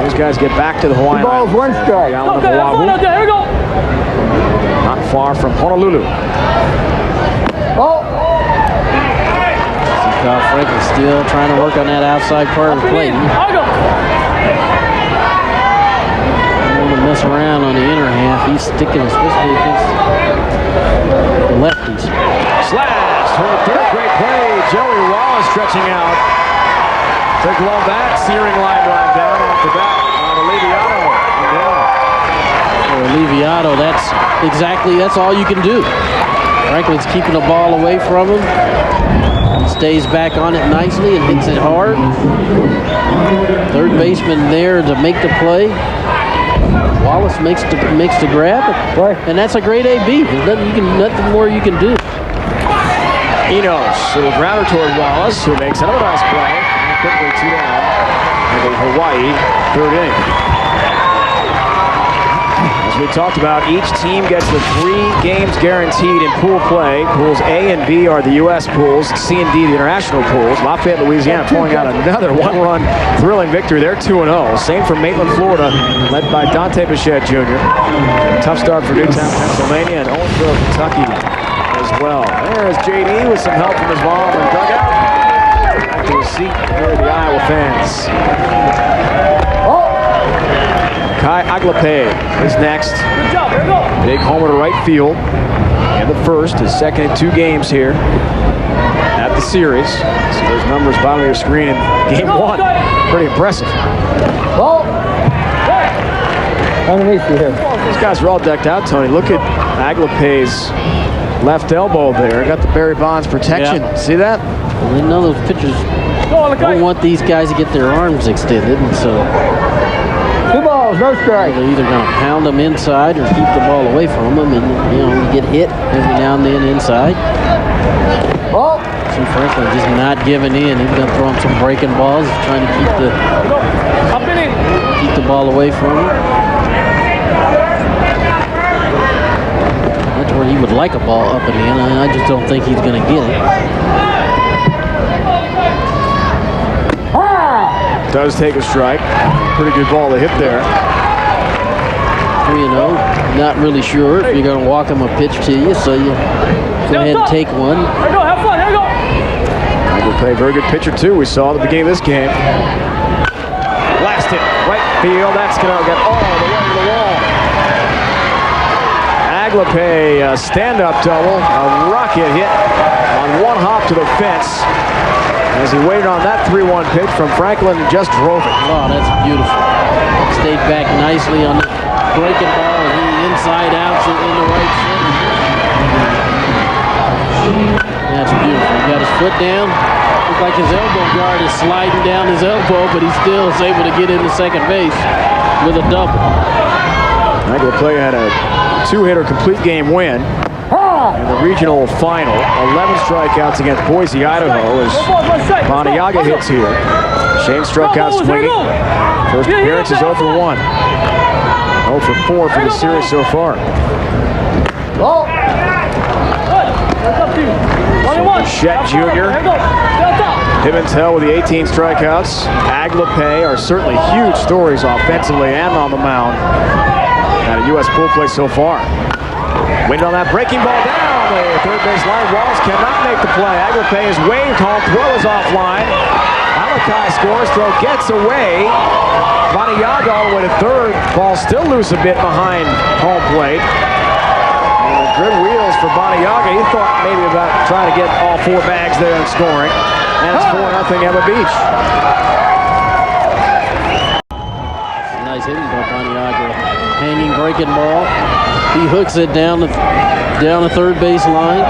These guys get back to the Hawaiian Islands. 1 strike. The island of Oahu. Not far from Honolulu. Kyle Franklin still trying to work on that outside part of the plate. Don't want to mess around on the inner half. He's sticking, especially against the lefties. Slash toward third. Great play. Joey Wallace stretching out. Took long bat. Searing line drive down off the bat on Liviato. Liviato, that's all you can do. Franklin's keeping the ball away from him. He stays back on it nicely and hits it hard. Third baseman there to make the play. Wallace makes the grab, and that's a great AB. There's nothing more you can do. Enos, little grounder toward Wallace, who makes another nice play. And quickly 2 down in the Hawaii third inning. As we talked about, each team gets the 3 games guaranteed in pool play. Pools A and B are the U.S. pools. C and D, the international pools. Lafayette, Louisiana, pulling out another 1-run thrilling victory. They're 2-0. Same for Maitland, Florida, led by Dante Bichette Jr. Tough start for Newtown, Pennsylvania, and Owensboro, Kentucky as well. There's JD with some help from his mom and dugout. Back to his seat here, the Iowa fans. Kai Aglape is next. Big homer to right field. And the first, his second in 2 games here at the series. So those numbers bottom of your screen in game 1. Pretty impressive. Underneath you here. These guys are all decked out, Tony. Look at Aglape's left elbow there. Got the Barry Bonds protection. Yeah. See that? Well, they know those pitchers don't want these guys to get their arms extended, and so 2 balls. balls, no strike. They're either going to pound them inside or keep the ball away from them, and you get hit every now and then inside. Ball. See Franklin just not giving in. He's going to throw him some breaking balls, trying to keep the ball away from him. That's where he would like a ball up and in. I just don't think he's going to get it. Does take a strike. Pretty good ball to hit there. 3-0. Not really sure if you're going to walk him a pitch to you, so you go ahead and take one. Here we go, have fun, here we go. We'll play a very good pitcher, too. We saw at the beginning of this game. Blast it. Right field. That's going to get all the way to the wall. Aglape, a stand-up double. A rocket hit on one hop to the fence. As he waited on that 3-1 pitch from Franklin and just drove it. Oh, that's beautiful. Stayed back nicely on the breaking ball, and he inside outs it in the right center. That's beautiful. He got his foot down. Looks like his elbow guard is sliding down his elbow, but he still is able to get into second base with a double. Aglape had a two-hitter complete game win in the regional final. 11 strikeouts against Boise, Idaho, as Baniaga hits here. Shane struck out swinging. First appearance is 0 for 1. 0 for 4 for the series so far. Chet Jr. Pimentel with the 18 strikeouts. Aglape are certainly huge stories offensively and on the mound at a U.S. pool play so far. Wind on that breaking ball down the third base line. Walls cannot make the play. Aglape is waved home. Throw is offline. Alakai scores. Throw gets away. Baniaga all the way to third. Ball still loose a bit behind home plate. And good wheels for Baniaga. He thought maybe about trying to get all 4 bags there and scoring. And it's 4-0 Eva Beach. Nice hitting by Baniaga. Hanging breaking ball. He hooks it down the third base line.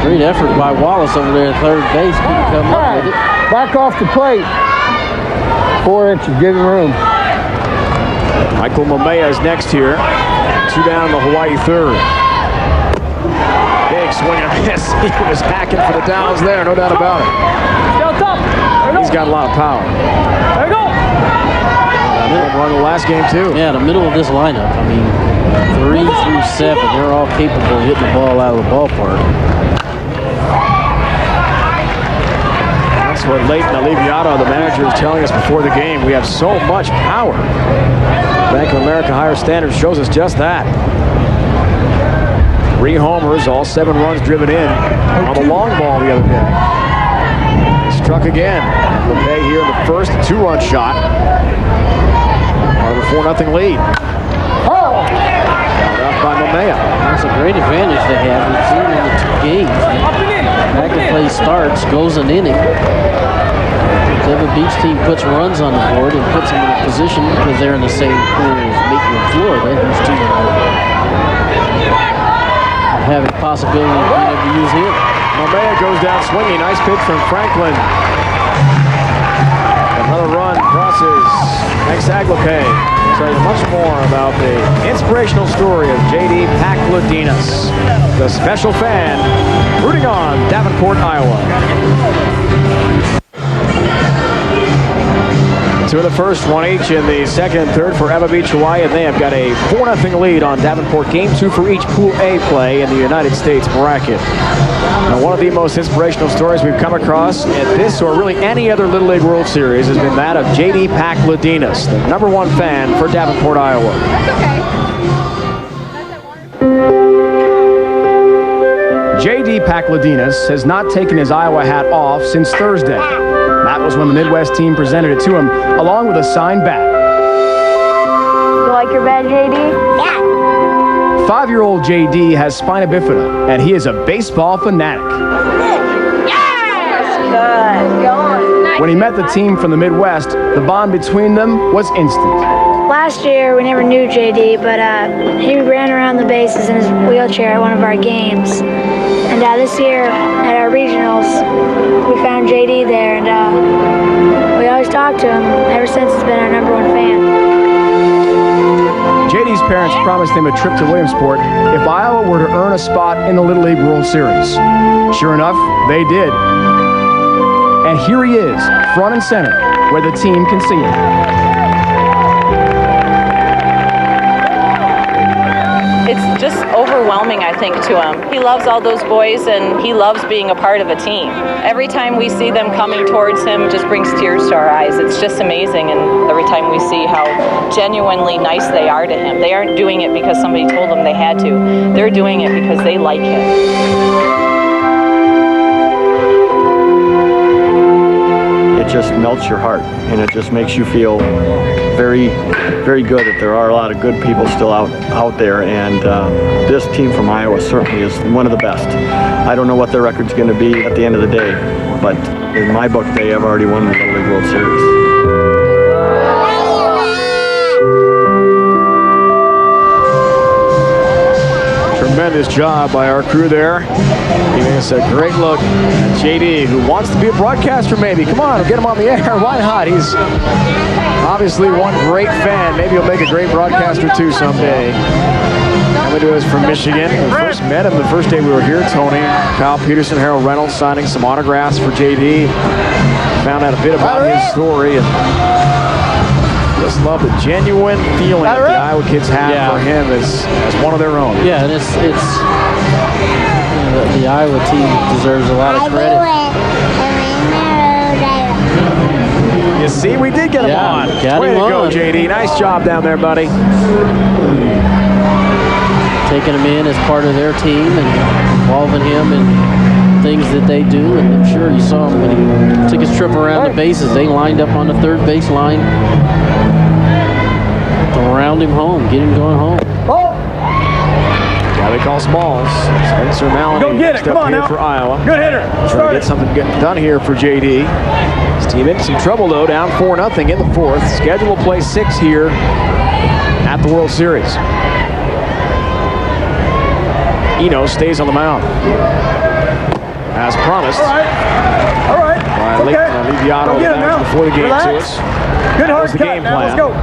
Great effort by Wallace over there at third base. Couldn't come up with it. Back off the plate. 4 inches, give him room. Michael Mamea is next here. 2 down in the Hawaii third. Big swing and a miss. He was hacking for the downs there, no doubt about it. He's got a lot of power. There we go. Run the last game too. Yeah, the middle of this lineup. I mean, 3 through 7, they're all capable of hitting the ball out of the ballpark. That's what Leighton Aliviato, the manager, is telling us before the game. We have so much power. Bank of America higher standards shows us just that. 3 homers, all 7 runs driven in on the long ball the other day. Struck again. LePay here in the first, 2-run shot. Out of a 4-0 lead. Fouled up by Mamea. That's a great advantage they have. We've seen in the 2 games. Aglape starts, goes an inning. The Eva Beach team puts runs on the board and puts them in a position because they're in the same pool as Maitland, Florida. These two have a possibility of being able to use him. Mamea goes down swinging. Nice pitch from Franklin. Another run crosses. Thanks, Aglape. I'll tell you much more about the inspirational story of J.D. Pakladinas, the special fan rooting on Davenport, Iowa. 2 of the first, 1 each in the second and third for Eva Beach, Hawaii, and they have got a 4-0 lead on Davenport. Game 2 for each Pool A play in the United States bracket. Now, one of the most inspirational stories we've come across at this or really any other Little League World Series has been that of J.D. Pakladinas, the #1 fan for Davenport, Iowa. J.D. Pakladinas has not taken his Iowa hat off since Thursday. That was when the Midwest team presented it to him, along with a signed bat. You like your bat, JD? Yeah. 5-year-old JD has spina bifida, and he is a baseball fanatic. Yes! Good. Go on. When he met the team from the Midwest, the bond between them was instant. Last year, we never knew JD, but he ran around the bases in his wheelchair at one of our games. And this year, at our regionals, we found JD there, and we always talk to him. Ever since, he's been our #1 fan. JD's parents promised him a trip to Williamsport if Iowa were to earn a spot in the Little League World Series. Sure enough, they did. And here he is, front and center, where the team can see him. It's just overwhelming, I think, to him. He loves all those boys, and he loves being a part of a team. Every time we see them coming towards him, it just brings tears to our eyes. It's just amazing, and every time we see how genuinely nice they are to him. They aren't doing it because somebody told them they had to. They're doing it because they like him. It just melts your heart, and it just makes you feel very, very good that there are a lot of good people still out there, and this team from Iowa certainly is one of the best. I don't know what their record's going to be at the end of the day, but in my book, they have already won the Little League World Series. Tremendous job by our crew there. Giving us a great look at JD, who wants to be a broadcaster maybe. Come on, get him on the air. Why not? He's obviously one great fan. Maybe he'll make a great broadcaster too someday. Coming to us from Michigan. We first met him the first day we were here. Tony, Kyle Peterson, Harold Reynolds signing some autographs for JD. Found out a bit about his story, and just love the genuine feeling that the Iowa kids have for him as one of their own. Yeah, and it's the Iowa team deserves a lot of credit. You see, we did get him on. Way to go, JD. Nice job down there, buddy. Taking him in as part of their team and involving him in things that they do, and I'm sure you saw him when he took his trip around the bases. They lined up on the third base line to round him home, get him going home. Guy they call Smalls. Spencer Maloney. Go get it. Come on here now. For Iowa. Good hitter. Trying to get something done here for JD. His team in some trouble though, down 4-0 in the fourth. Scheduled to play 6 here at the World Series. Eno stays on the mound. As promised. All right. Liviato before the game to us. Good hard the cut. game Now plan. let's go.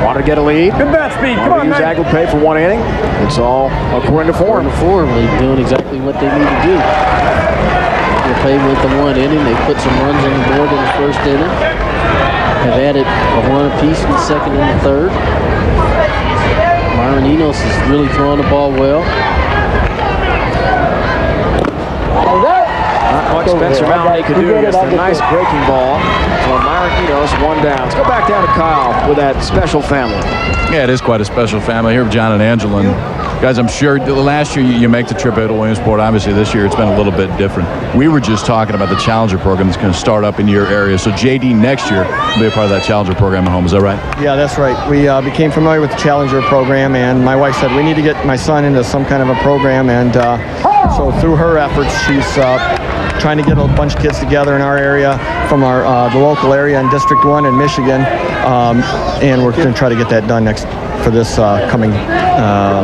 Want to get a lead. Good bat speed. Come on, use Aguilar for 1 inning. It's all according to form. They're doing exactly what they need to do. Aguilar went the 1 inning. They put some runs on the board in the first inning. Have added a run apiece in the second and the third. Myron Enos is really throwing the ball well. Not much Spencer Maloney could do against a nice breaking ball. So Myron Enos 1 down. Let's go back down to Kyle with that special family. Yeah, it is quite a special family here with John and Angela. And guys, I'm sure last year you make the trip out to Williamsport. Obviously, this year it's been a little bit different. We were just talking about the Challenger program that's going to start up in your area. So JD next year will be a part of that Challenger program at home. Is that right? Yeah, that's right. We became familiar with the Challenger program, and my wife said we need to get my son into some kind of a program. And so through her efforts, she's trying to get a bunch of kids together in our area from our the local area in District 1 in Michigan, and we're going to try to get that done for this coming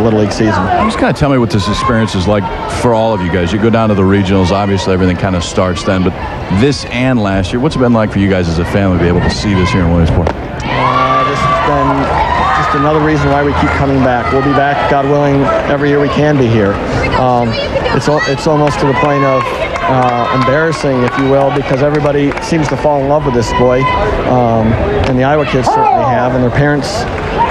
Little League season. Just kind of tell me what this experience is like for all of you guys. You go down to the regionals, obviously everything kind of starts then, but this and last year, what's it been like for you guys as a family to be able to see this here in Williamsport? This has been just another reason why we keep coming back. We'll be back, God willing, every year we can be here. It's almost to the point of embarrassing, if you will, because everybody seems to fall in love with this boy, and the Iowa kids certainly have, and their parents.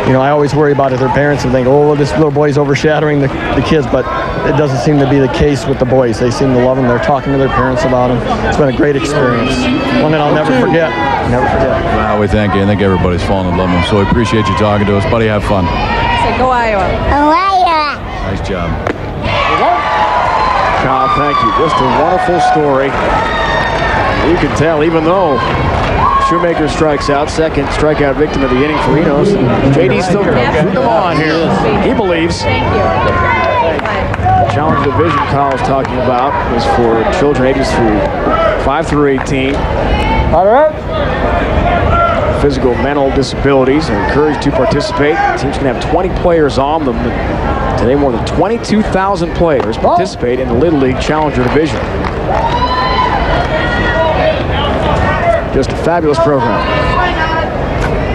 You know, I always worry about it. Their parents and think, oh, well, this little boy's overshadowing the kids, but it doesn't seem to be the case with the boys. They seem to love him. They're talking to their parents about him. It's been a great experience, one that I'll never forget. Never forget. Well, we thank you. I think everybody's fallen in love with him, so we appreciate you talking to us. Buddy, have fun. Say, go Iowa. Go Iowa. Nice job. Kyle, thank you. Just a wonderful story. You can tell, even though Shoemaker strikes out, second strikeout victim of the inning for Enos. JD's still rooting him on here. He believes. Thank you. The challenge division Kyle's talking about is for children ages 5 through 18. All right. Physical, mental disabilities are encouraged to participate. Teams can have 20 players on them. Today, more than 22,000 players participate in the Little League Challenger Division. Just a fabulous program.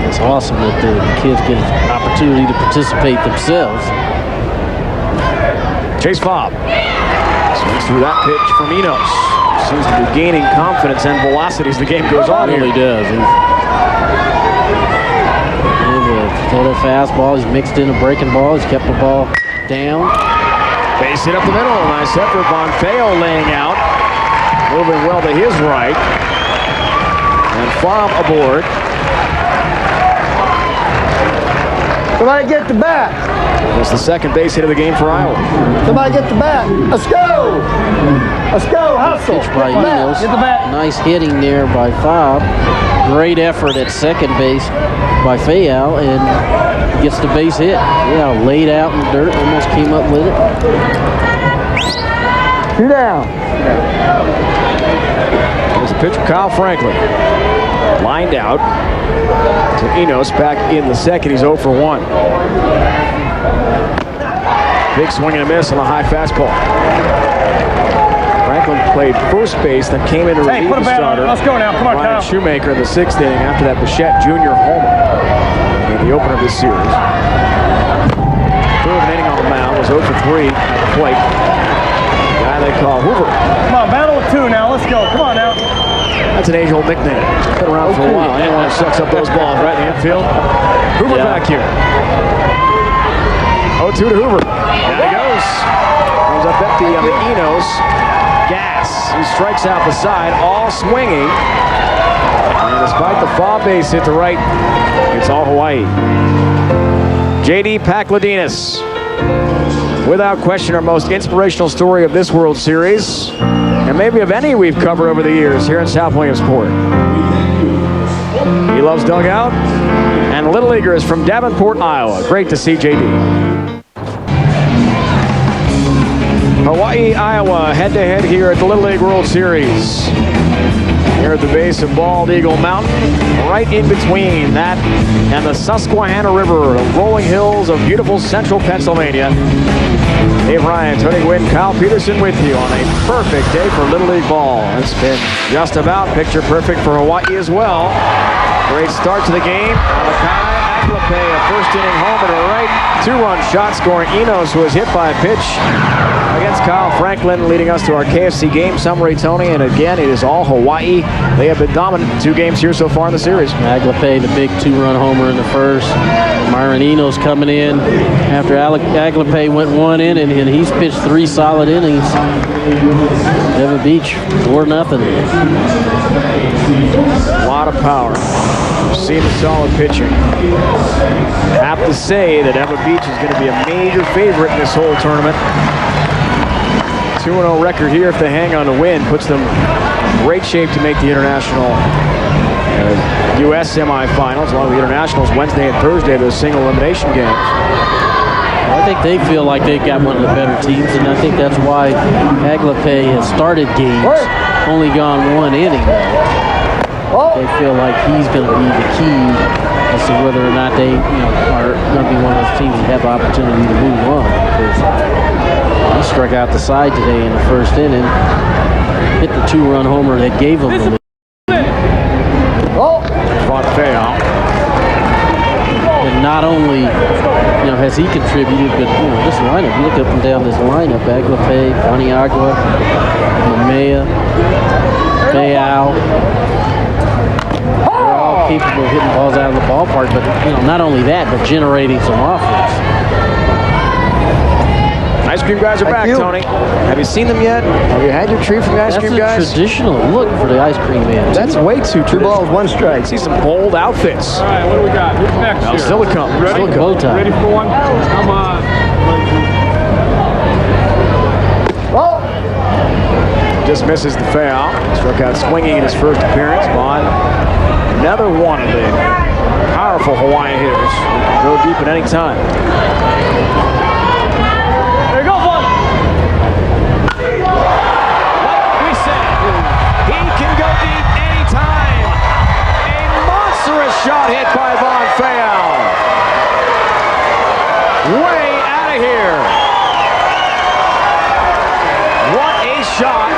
It's awesome that the kids get an opportunity to participate themselves. Chase Fobb swings through that pitch from Enos. Seems to be gaining confidence and velocity as the game goes on. He really does. Throw that fastball. He's mixed in a breaking ball. He's kept the ball down. Base hit up the middle. Nice effort. Bonfeo laying out. Moving well to his right. And Fobb aboard. Somebody get the bat. That's the second base hit of the game for Iowa. Somebody get the bat. Let's go. Let's go. Hustle. Pitch by Enos. Get the bat. Nice hitting there by Fobb. Great effort at second base by Fayal, and gets the base hit. Yeah, laid out in the dirt, almost came up with it. 2 down. This pitch from Kyle Franklin. Lined out to Enos back in the second. He's 0 for 1. Big swing and a miss on a high fastball. Franklin played first base, then came in to relieve the starter. Let's go now. Come on, Ryan Kyle. Shoemaker in the 6th inning after that Bichette Jr. homer in the opener of this series. Third inning on the mound was 0 for 3 at the plate. The guy they call Hoover. Come on, battle of 2 now. Let's go. Come on now. That's an age-old nickname. Been around for a while. Anyone who sucks up those balls right in the infield. Hoover back here. 0-2 to Hoover. There he goes. Comes up empty on the Enos. Gas. He strikes out the side, all swinging. And despite the foul base hit to right, it's all Hawaii. J.D. Pacladinas. Without question, our most inspirational story of this World Series, and maybe of any we've covered over the years here in South Williamsport. He loves dugout, and Little Leaguers from Davenport, Iowa. Great to see J.D. Hawaii, Iowa, head-to-head here at the Little League World Series. Here at the base of Bald Eagle Mountain, right in between that and the Susquehanna River, the rolling hills of beautiful central Pennsylvania. Dave Ryan, Tony Gwynn, Kyle Peterson with you on a perfect day for Little League ball. It's been just about picture perfect for Hawaii as well. Great start to the game. Alakai Aglape, a first inning homer to right. 2-run shot scoring Enos, who was hit by a pitch against Kyle Franklin, leading us to our KFC game summary, Tony. And again, it is all Hawaii. They have been dominant in 2 games here so far in the series. Aglape, the big 2-run homer in the first. Myron Enos coming in after Aglape went 1 inning, and he's pitched 3 solid innings. Devon Beach, 4-0. A lot of power. We've seen the solid pitching. Have to say that Devon Beach is going to be a major favorite in this whole tournament. 2-0 record here if they hang on to win puts them in great shape to make the international U.S. semifinals, along with the internationals Wednesday and Thursday, those single elimination games. Well, I think they feel like they've got one of the better teams, and I think that's why Aglape has started games, only gone 1 inning though. They feel like he's going to be the key as to whether or not they, are going to be one of those teams that have the opportunity to move on. Because he struck out the side today in the first inning, hit the 2-run homer that gave him the lead. And not only, has he contributed, but this lineup, look up and down this lineup: Aglape, Paniagua, Mamea, Bayao. They're all capable of hitting balls out of the ballpark, but not only that, but generating some offense. Ice cream guys are back, Tony. Have you seen them yet? Have you had your treat from the ice cream guys? That's a traditional look for the ice cream man. That's way too traditional. 2 balls, 1 strike. See some bold outfits. All right, what do we got? Who's next here? Still to come. Ready? Ready for one? Come on. Just misses the foul. Struck out swinging in his first appearance. Vaughn, another one of the powerful Hawaiian hitters. Go deep at any time. There you go, Vaughn. Like we said, he can go deep anytime. A monstrous shot hit by Vaughn Fayal. Way out of here. What a shot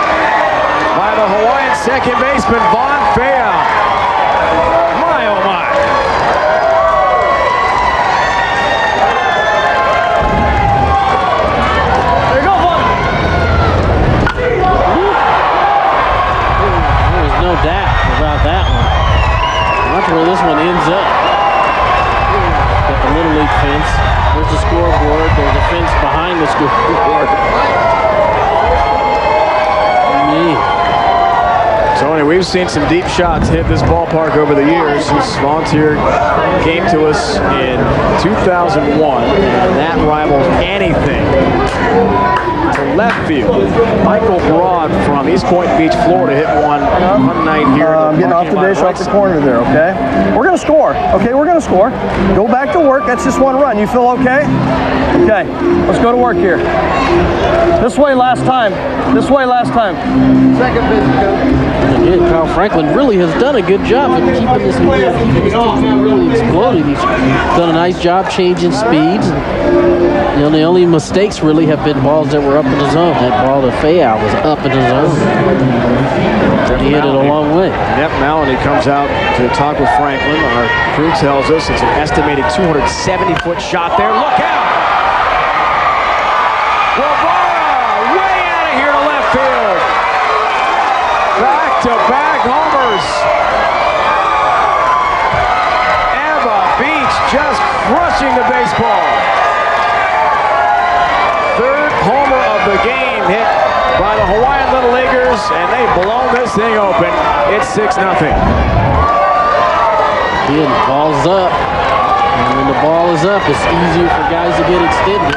by the Hawaiian second baseman, Vaughn Fayal. middle school. Tony, we've seen some deep shots hit this ballpark over the years. This volunteer came to us in 2001, and that rivals anything. To left field, Michael Broad from East Point Beach, Florida, hit one night here. I'm getting off the dish off the corner there, okay? We're going to score. Okay, we're going to score. Go back to work. That's just one run. You feel okay? Okay, let's go to work here. This way last time. This way last time. Second pitch, coach. Again, Kyle Franklin really has done a good job of keeping this team from really exploding. He's done a nice job changing speeds. You know, the only mistakes really have been balls that were up in the zone. That ball to Fayal was up in the zone. He hit it a long way. Nep Maloney comes out to talk with Franklin. Our crew tells us it's an estimated 270-foot shot there. Look out! Guevara way out of here to left field. Back-to-back homers. Eva Beach just crushing the baseball. Third homer of the game hit by the Hawaiian Little Leaguers, and they've blown this thing open. It's 6-0. Again, ball's up. And when the ball is up, it's easier for guys to get extended.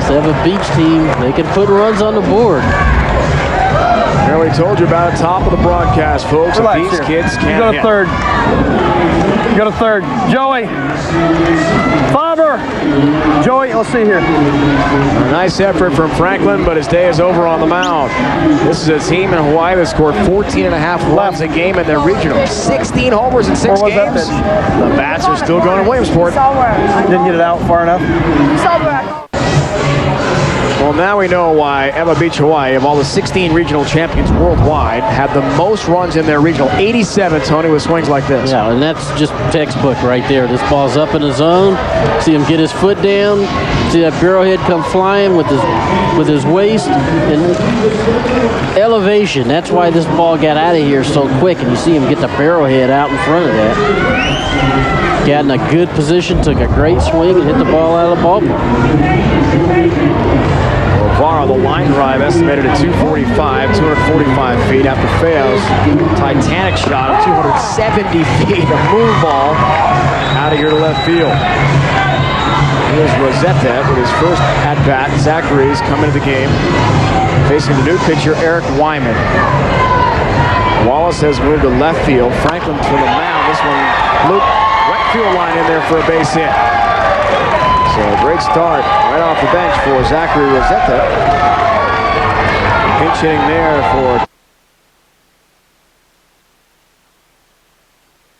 Eva Beach team, they can put runs on the board. Yeah, we told you about it top of the broadcast, folks. Relax These here. kids can't You go to third. You go to third. Joey. Faber. Joey, let's see here. A nice effort from Franklin, but his day is over on the mound. This is a team in Hawaii that scored 14.5 runs a game in their regional. 16 homers in 6 games. The bats are still going to Williamsport. Didn't get it out far enough. Well, now we know why Eva Beach, Hawaii, of all the 16 regional champions worldwide, had the most runs in their regional. 87, Tony, with swings like this. Yeah, and that's just textbook right there. This ball's up in the zone. See him get his foot down. See that barrelhead come flying with his waist and elevation. That's why this ball got out of here so quick, and you see him get the barrelhead out in front of that. Got in a good position, took a great swing, and hit the ball out of the ballpark. Guevara, the line drive estimated at 245 feet after Fayal's Titanic shot of 270 feet. A moon ball out of here to left field. Here's Rosetta with his first at-bat. Zachary's coming to the game, facing the new pitcher, Eric Wyman. Wallace has moved to left field. Franklin from the mound. This one, Luke, right field line in there for a base hit. So a great start right off the bench for Zachary Rosetta. Pinch hitting there for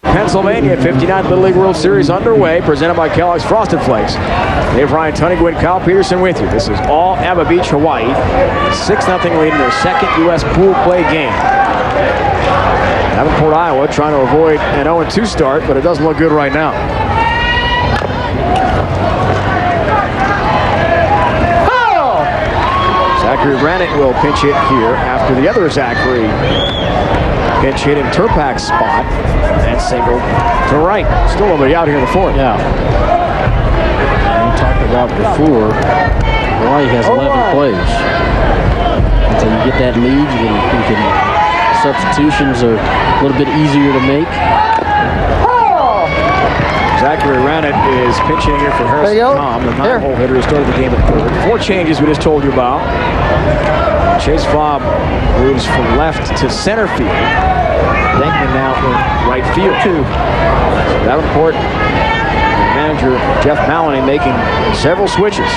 Pennysylvania. 59th Little League World Series underway, presented by Kellogg's Frosted Flakes. Dave Ryan, Tony Gwynn, Kyle Peterson with you. This is all Eva Beach, Hawaii. 6-0 lead in their second U.S. pool play game. Davenport, Iowa, trying to avoid an 0-2 start, but it doesn't look good right now. Zachary Rannick will pinch hit here after the other Zachary pinch hit in Turpak's spot and single to right. Still nobody out here in the fourth. Yeah. We talked about before, Hawaii has 11 players. Until you get that lead, substitutions are a little bit easier to make. Zachary Rannick is pinching here for Harrison Tom, the 9-hole hitter who started the game at third. 4 changes we just told you about. Chase Fobb moves from left to center field. Dankman now in right field. So Davenport manager Jeff Maloney making several switches.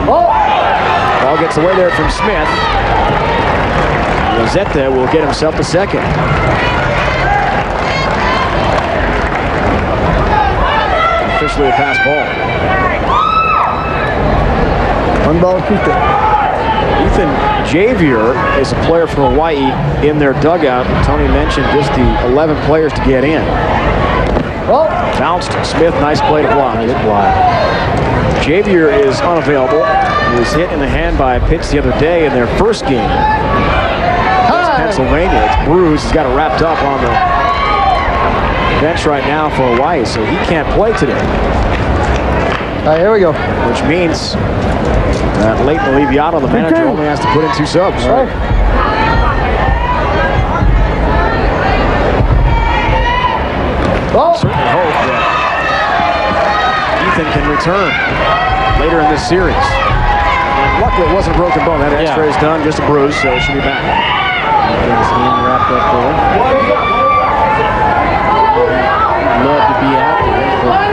Ball gets away there from Smith. Rosetta will get himself to second. Officially a pass ball. One ball, keep it. Ethan Javier is a player for Hawaii in their dugout. Tony mentioned just the 11 players to get in. Bounced Smith, nice play to block. Javier is unavailable. He was hit in the hand by a pitch the other day in their first game. It's Pennsylvania. It's bruised. He's got it wrapped up on the bench right now for Hawai'i, so he can't play today. All right, here we go. Which means that Leighton Oliviato, the manager, only has to put in 2 subs. All right. Certainly hope that Ethan can return later in this series. And luckily it wasn't a broken bone. That x-ray is done, just a bruise, so it should be back. Get his hand wrapped up there. Love to be out there, but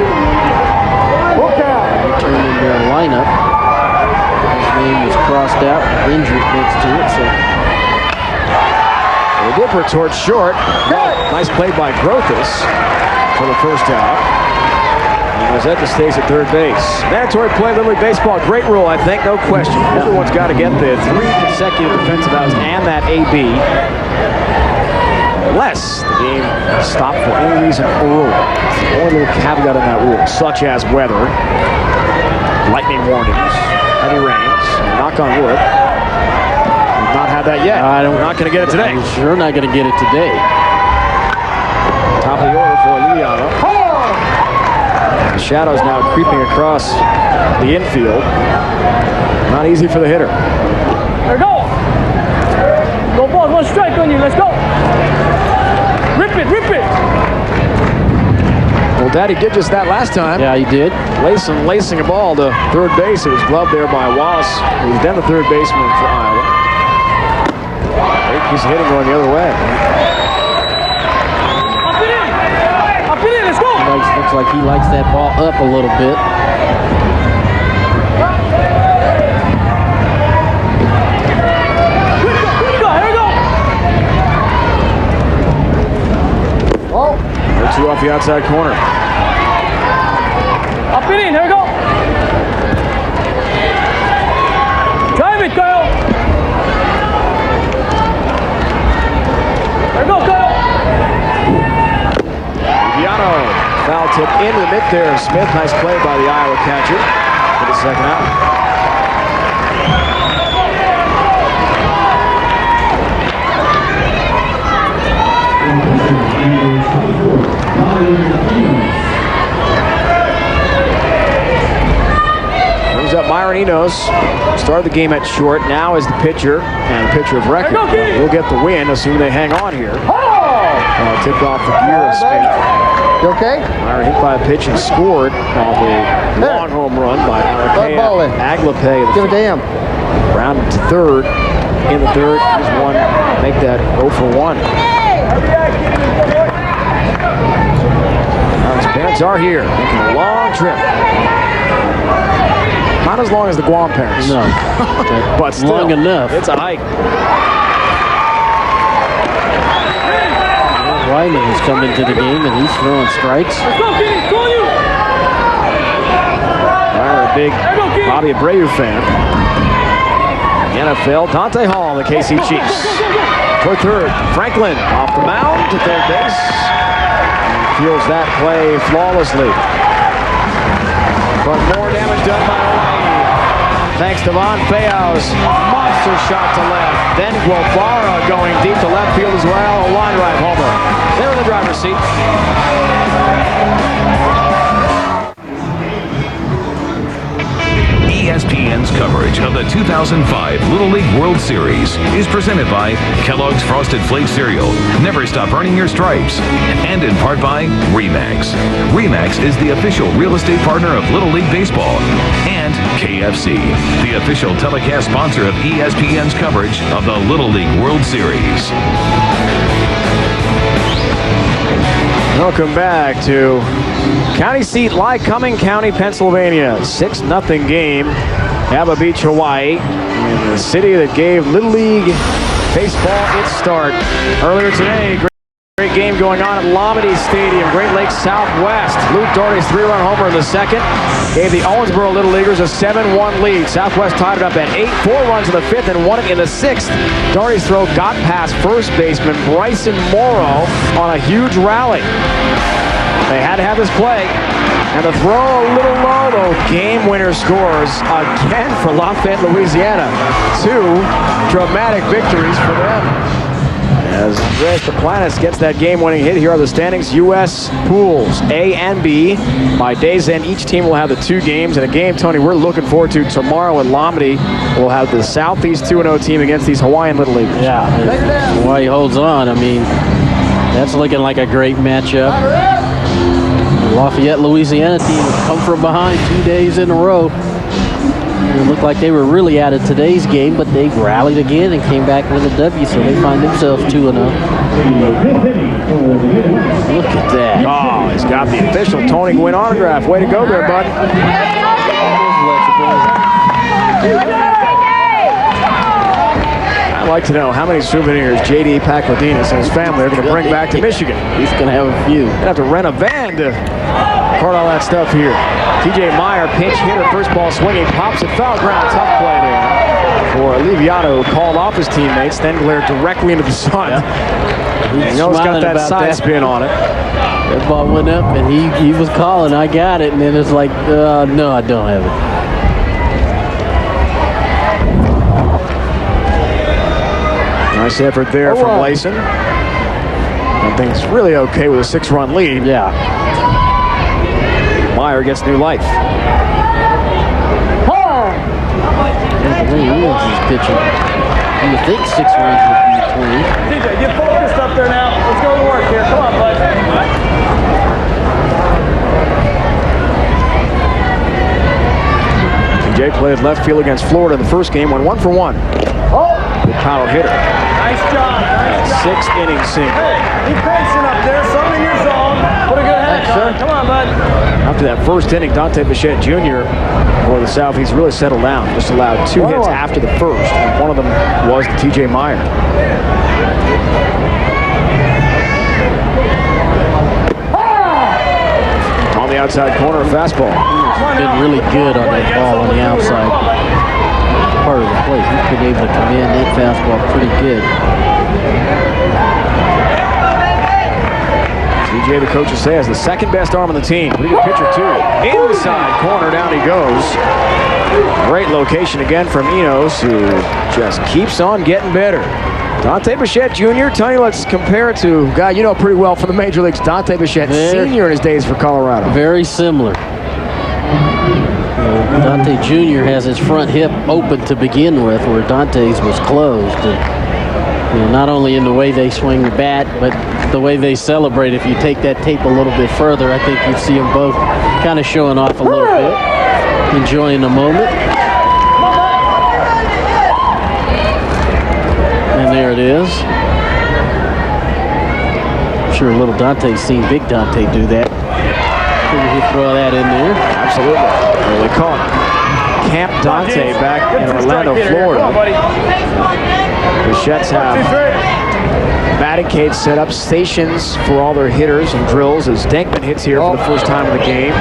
returned in their lineup. His name was crossed out, injured next to it, so. The Whipper towards short. Nice play by Grothus for the first out. And Rosetta stays at third base. Mandatory play, Little League Baseball. Great rule, I think, no question. Everyone's got to get the 3 consecutive defensive outs and that AB. Unless the game stopped for any reason early. It's the only little caveat in that rule, such as weather, lightning warnings, heavy rains, knock on wood. We've not had that yet. We're not going to get it today. I'm sure not going to get it today. Top of the order for Oliviato. The shadow's now creeping across the infield. Not easy for the hitter. There go. Go ball, 1 strike on you. Let's go. Rip it, rip it. Well, Daddy did just that last time. Yeah, he did. Lacing a ball to third base. It was gloved there by Wallace, who's then the third baseman for Iowa. Great piece of hitting going the other way. Up it in, let's go. Looks like he likes that ball up a little bit. Two off the outside corner. Up and in, here we go. Drive it, Kyle. There we go, Kyle. Viano, foul tip into the mid there. Smith, nice play by the Iowa catcher for the second out. Brings up Myron Enos. Started the game at short. Now is the pitcher and the pitcher of record. We'll get the win, assuming they hang on here. Tipped off the gear of Smith. You okay? Myron hit by a pitch and scored on the long home run by Aglape. Give it to him. Rounded to third. In the third, he's one. Make that 0 for 1. His parents are here, making a long trip. Not as long as the Guam parents. No. But still, long enough. It's a hike. Wyman has come into the game and he's throwing strikes. Let's go, Kenny. Go on you. A big Bobby Abreu fan. The NFL, Dante Hall, the KC Chiefs. For third, Franklin off the mound to third base. Feels that play flawlessly. But more damage done by Hawai'i. Thanks to Von Feao's monster shot to left. Then Guevara going deep to left field as well. A line drive homer. They're in the driver's seat. ESPN's coverage of the 2005 Little League World Series is presented by Kellogg's Frosted Flakes Cereal. Never stop earning your stripes. And in part by RE/MAX. RE/MAX is the official real estate partner of Little League Baseball. And KFC, the official telecast sponsor of ESPN's coverage of the Little League World Series. Welcome back to county seat Lycoming County, Pennsylvania. 6-0 game. Aba Beach, Hawaii. In the city that gave Little League Baseball its start. Earlier today, great game going on at Lomedy Stadium, Great Lakes Southwest. Luke Doherty's 3-run homer in the second gave the Owensboro Little Leaguers a 7-1 lead. Southwest tied it up at 8, 4 runs in the fifth and won it in the sixth. Doherty's throw got past first baseman Bryson Morrow on a huge rally. They had to have this play. And the throw a little low, though. Game winner scores again for Lafayette, Louisiana. 2 dramatic victories for them. As Andres Paplanis gets that game-winning hit, here are the standings. U.S. pools A and B. By day's end, each team will have the 2 games. And a game, Tony, we're looking forward to tomorrow in Lomity. We'll have the Southeast 2-0 team against these Hawaiian Little Leaguers. Yeah, Hawaii holds on. I mean, that's looking like a great matchup. The Lafayette, Louisiana team has come from behind 2 days in a row. It looked like they were really out of today's game, but they rallied again and came back with a W, so they find themselves 2-0. Look at that. Oh, he's got the official Tony Gwynn autograph. Way to go there, bud. I'd like to know how many souvenirs J.D. Pacladinas and his family are going to bring back to Michigan. He's going to have a few. Going to have to rent a van to cart all that stuff here. T.J. Meyer, pinch hitter, first ball swinging, pops it, foul ground, tough play there for Aliviato, who called off his teammates, then glared directly into the sun. Yeah. You know it's got that side spin on it. That ball went up, and he was calling, I got it, and then it's like, no, I don't have it. Nice effort there from Layson. I think it's really okay with a 6-run lead. Yeah. Meyer gets new life. Williams is pitching. You think 6 runs would be clean. TJ, get focused up there now. Let's go to work here. Come on, bud. TJ played left field against Florida in the first game, went 1 for 1. Good power hitter. Nice job. Nice job. 6-inning single. Hey, be patient up there. Something in your zone. Put a good head on. Come on, bud. After that first inning, Dante Bichette Jr. for the Southeast really settled down. Just allowed 2 hits after the first, and one of them was to T.J. Meyer. On the outside corner, a fastball. He's been really good on that ball on the outside. Part of the play. He's been able to command that fastball pretty good. TJ, the coaches say, has the second best arm on the team. Pretty good pitcher, too. Inside corner, down he goes. Great location again from Enos, who just keeps on getting better. Dante Bichette Jr., Tony, let's compare it to a guy you know pretty well from the Major Leagues, Dante Bichette Sr. in his days for Colorado. Very similar. Dante Jr. has his front hip open to begin with, where Dante's was closed. And, not only in the way they swing the bat, but the way they celebrate. If you take that tape a little bit further, I think you'd see them both kind of showing off a little bit, enjoying the moment. And there it is. I'm sure little Dante's seen big Dante do that. Figure he'd throw that in there. Absolutely. Well, they call it Camp Dante back in Orlando, Florida. The Jets have barricades set up, stations for all their hitters and drills as Denkman hits here for the first time of the game.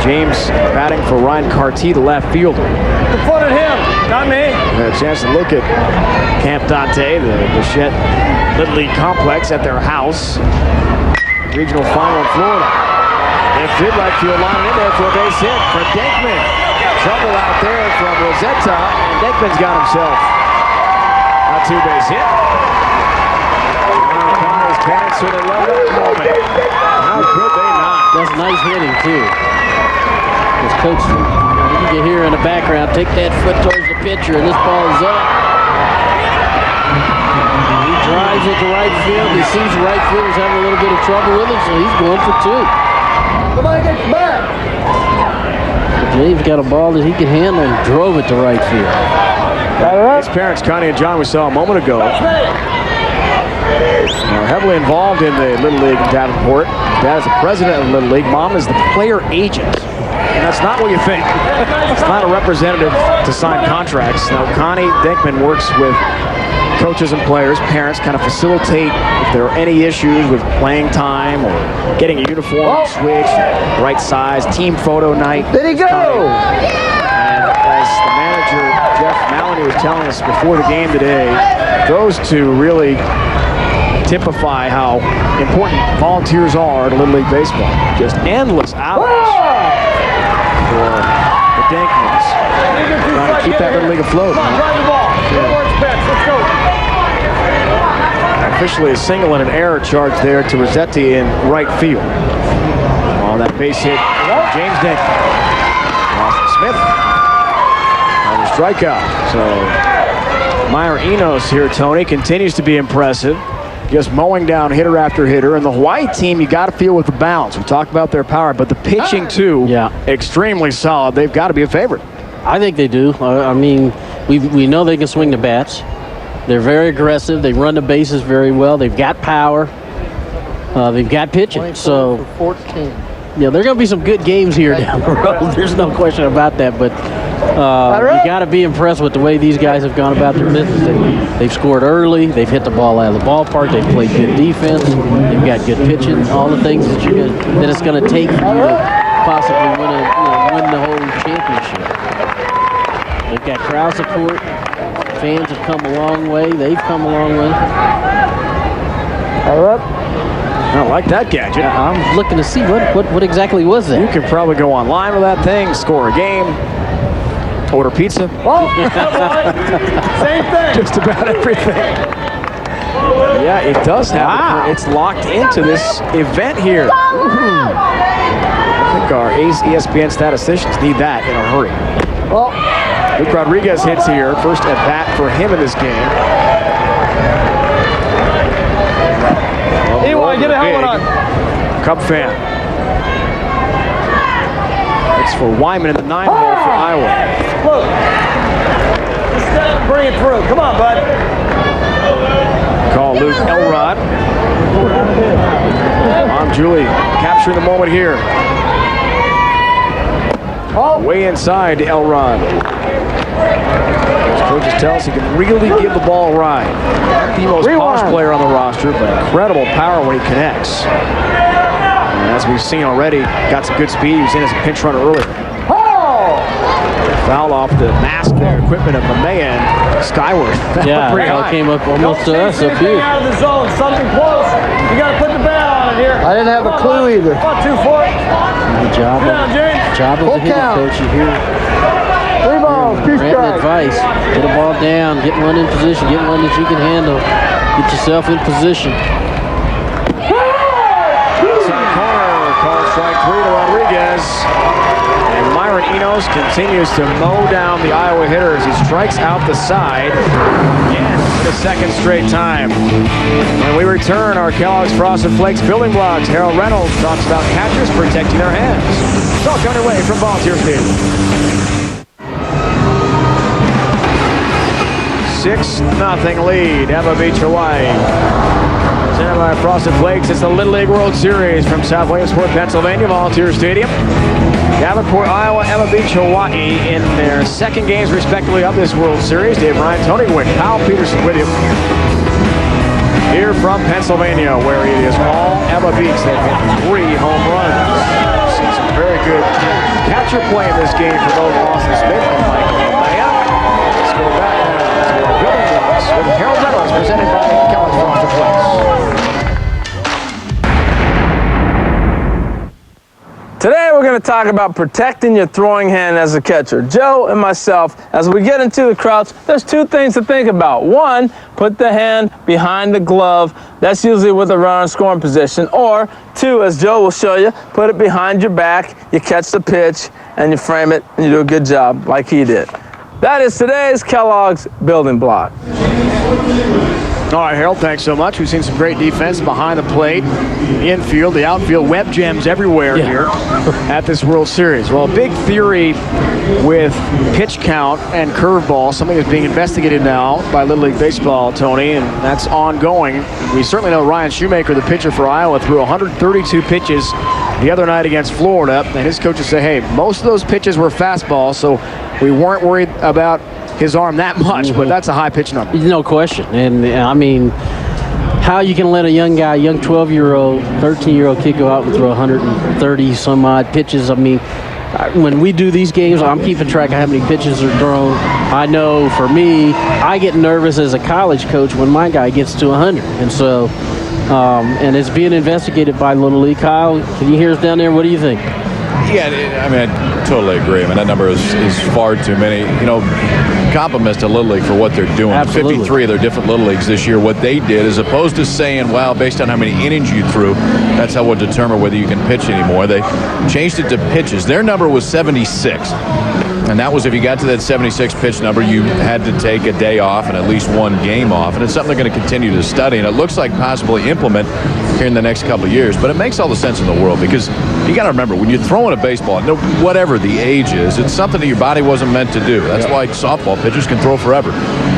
James batting for Ryan Carty, the left fielder. In front of him, not me. We had a chance to look at Camp Dante, the Bichette Little League complex at their house. Regional final in Florida. Lifted right field line in there for a base hit for Denkman. Trouble out there from Rosetta, and Denkman's got himself a 2-base hit. His parents certainly love that moment. How could they not? That's nice hitting, too. This coach, you can hear in the background, take that foot towards the pitcher, and this ball is up. He drives it to right field. He sees the right fielder's having a little bit of trouble with him, so he's going for 2. Somebody get back. James got a ball that he could handle and drove it to right field. His parents, Connie and John, we saw a moment ago, are heavily involved in the Little League in Davenport. Dad is the president of the Little League. Mom is the player agent. And that's not what you think. It's not a representative to sign contracts. Now, Connie Denkman works with coaches and players, parents, kind of facilitate if there are any issues with playing time or getting a uniform switch, right size, team photo night. There you go! And as the manager, Jeff Maloney, was telling us before the game today, those two really typify how important volunteers are to Little League Baseball. Just endless hours for the Denkmans. Trying to keep that Little League afloat. Come on, drive the ball. Let's go. Officially a single and an error charge there to Rossetti in right field. On that base hit, James Denton. Austin Smith on the strikeout. So Meyer Enos here, Tony, continues to be impressive. Just mowing down hitter after hitter. And the Hawaii team, you got to feel with the balance. We talked about their power, but the pitching too, extremely solid. They've got to be a favorite. I think they do. I mean, we know they can swing the bats. They're very aggressive. They run the bases very well. They've got power. They've got pitching. So, 14. Yeah, there are going to be some good games here down the road. There's no question about that. But you got to be impressed with the way these guys have gone about their business. They've scored early. They've hit the ball out of the ballpark. They've played good defense. They've got good pitching. All the things that it's going to take for you to possibly win the whole championship. They've got crowd support. Fans have come a long way. They've come a long way. I don't like that gadget. I'm looking to see what exactly was that. You can probably go online with that thing, score a game, order pizza. Well, same thing. Just about everything. Yeah, it does have it. It's locked into this event here. I think our ESPN statisticians need that in a hurry. Well, Luke Rodriguez hits here. First at bat for him in this game. Eli, get a helmet on. Cub fan. It's for Wyman in the 9 hole for Iowa. Look. Just stand and bring it through. Come on, bud. Call Luke Elrod. Mom Julie capturing the moment here. Way inside to Elrod. As coaches tell us he can really give the ball a ride. Not the most polished player on the roster, but incredible power when he connects. And as we've seen already, got some good speed. He was in as a pinch runner earlier. Foul off the mask there, equipment of Mamiya and skyward. Yeah, that came up almost to us up here. Out of the zone, something close. You got to put the bat on it here. I didn't have a clue either. 1, 2, 4. Good job. Job of the hitting coach here. 3 balls, 2 strikes. Advice: get a ball down, get one in position, get one that you can handle, get yourself in position. Corner, called strike 3 to Rodriguez. And Myron Enos continues to mow down the Iowa hitters. He strikes out the side again for the second straight time. When we return, our Kellogg's Frosted Flakes building blocks. Harold Reynolds talks about catchers protecting their hands. It's all coming away from Volunteer Stadium. 6-0 lead, Eva Beach, Hawaii. Presented by Frosted Flakes. It's the Little League World Series from South Williamsport, Pennsylvania, Volunteer Stadium. Davenport, Iowa, Eva Beach, Hawaii in their second games, respectively, of this World Series. Dave Ryan, Tony Wick, Kyle Peterson with you. Here from Pennsylvania, where it is all Eva Beach. They've hit 3 home runs. Seen some very good catcher play in this game for both Austin Smith and Michael Mamiya. Let's go back now to our building blocks with Harold Reynolds, presented by Kellogg's Frosted Flakes. Today we're going to talk about protecting your throwing hand as a catcher. Joe and myself, as we get into the crouch, there's 2 things to think about. 1, put the hand behind the glove. That's usually with a runner in scoring position. Or 2, as Joe will show you, put it behind your back, you catch the pitch, and you frame it, and you do a good job like he did. That is today's Kellogg's building block. All right, Harold, thanks so much. We've seen some great defense behind the plate, the infield, the outfield, web gems everywhere here at this World Series. Well, a big theory with pitch count and curveball, something that's being investigated now by Little League Baseball, Tony, and that's ongoing. We certainly know Ryan Shoemaker, the pitcher for Iowa, threw 132 pitches the other night against Florida, and his coaches say, hey, most of those pitches were fastballs, so we weren't worried about his arm that much, but that's a high pitch number. No question. And I mean, how you can let a young guy, young 12-year-old, 13-year-old kid go out and throw 130 some odd pitches. I mean, when we do these games, I'm keeping track of how many pitches are thrown. I know for me, I get nervous as a college coach when my guy gets to 100. And so, and it's being investigated by Little League. Kyle, can you hear us down there? What do you think? Yeah, I mean, I totally agree. I mean, that number is far too many. You know, compliments to Little League for what they're doing. Absolutely. 53 of their different Little Leagues this year, what they did, as opposed to saying, well, based on how many innings you threw, that's how we'll determine whether you can pitch anymore. They changed it to pitches. Their number was 76. And that was if you got to that 76 pitch number, you had to take a day off and at least one game off. And it's something they're going to continue to study. And it looks like possibly implement here in the next couple of years. But it makes all the sense in the world because you got to remember, when you're throwing a baseball, whatever the age is, it's something that your body wasn't meant to do. That's why softball pitchers can throw forever.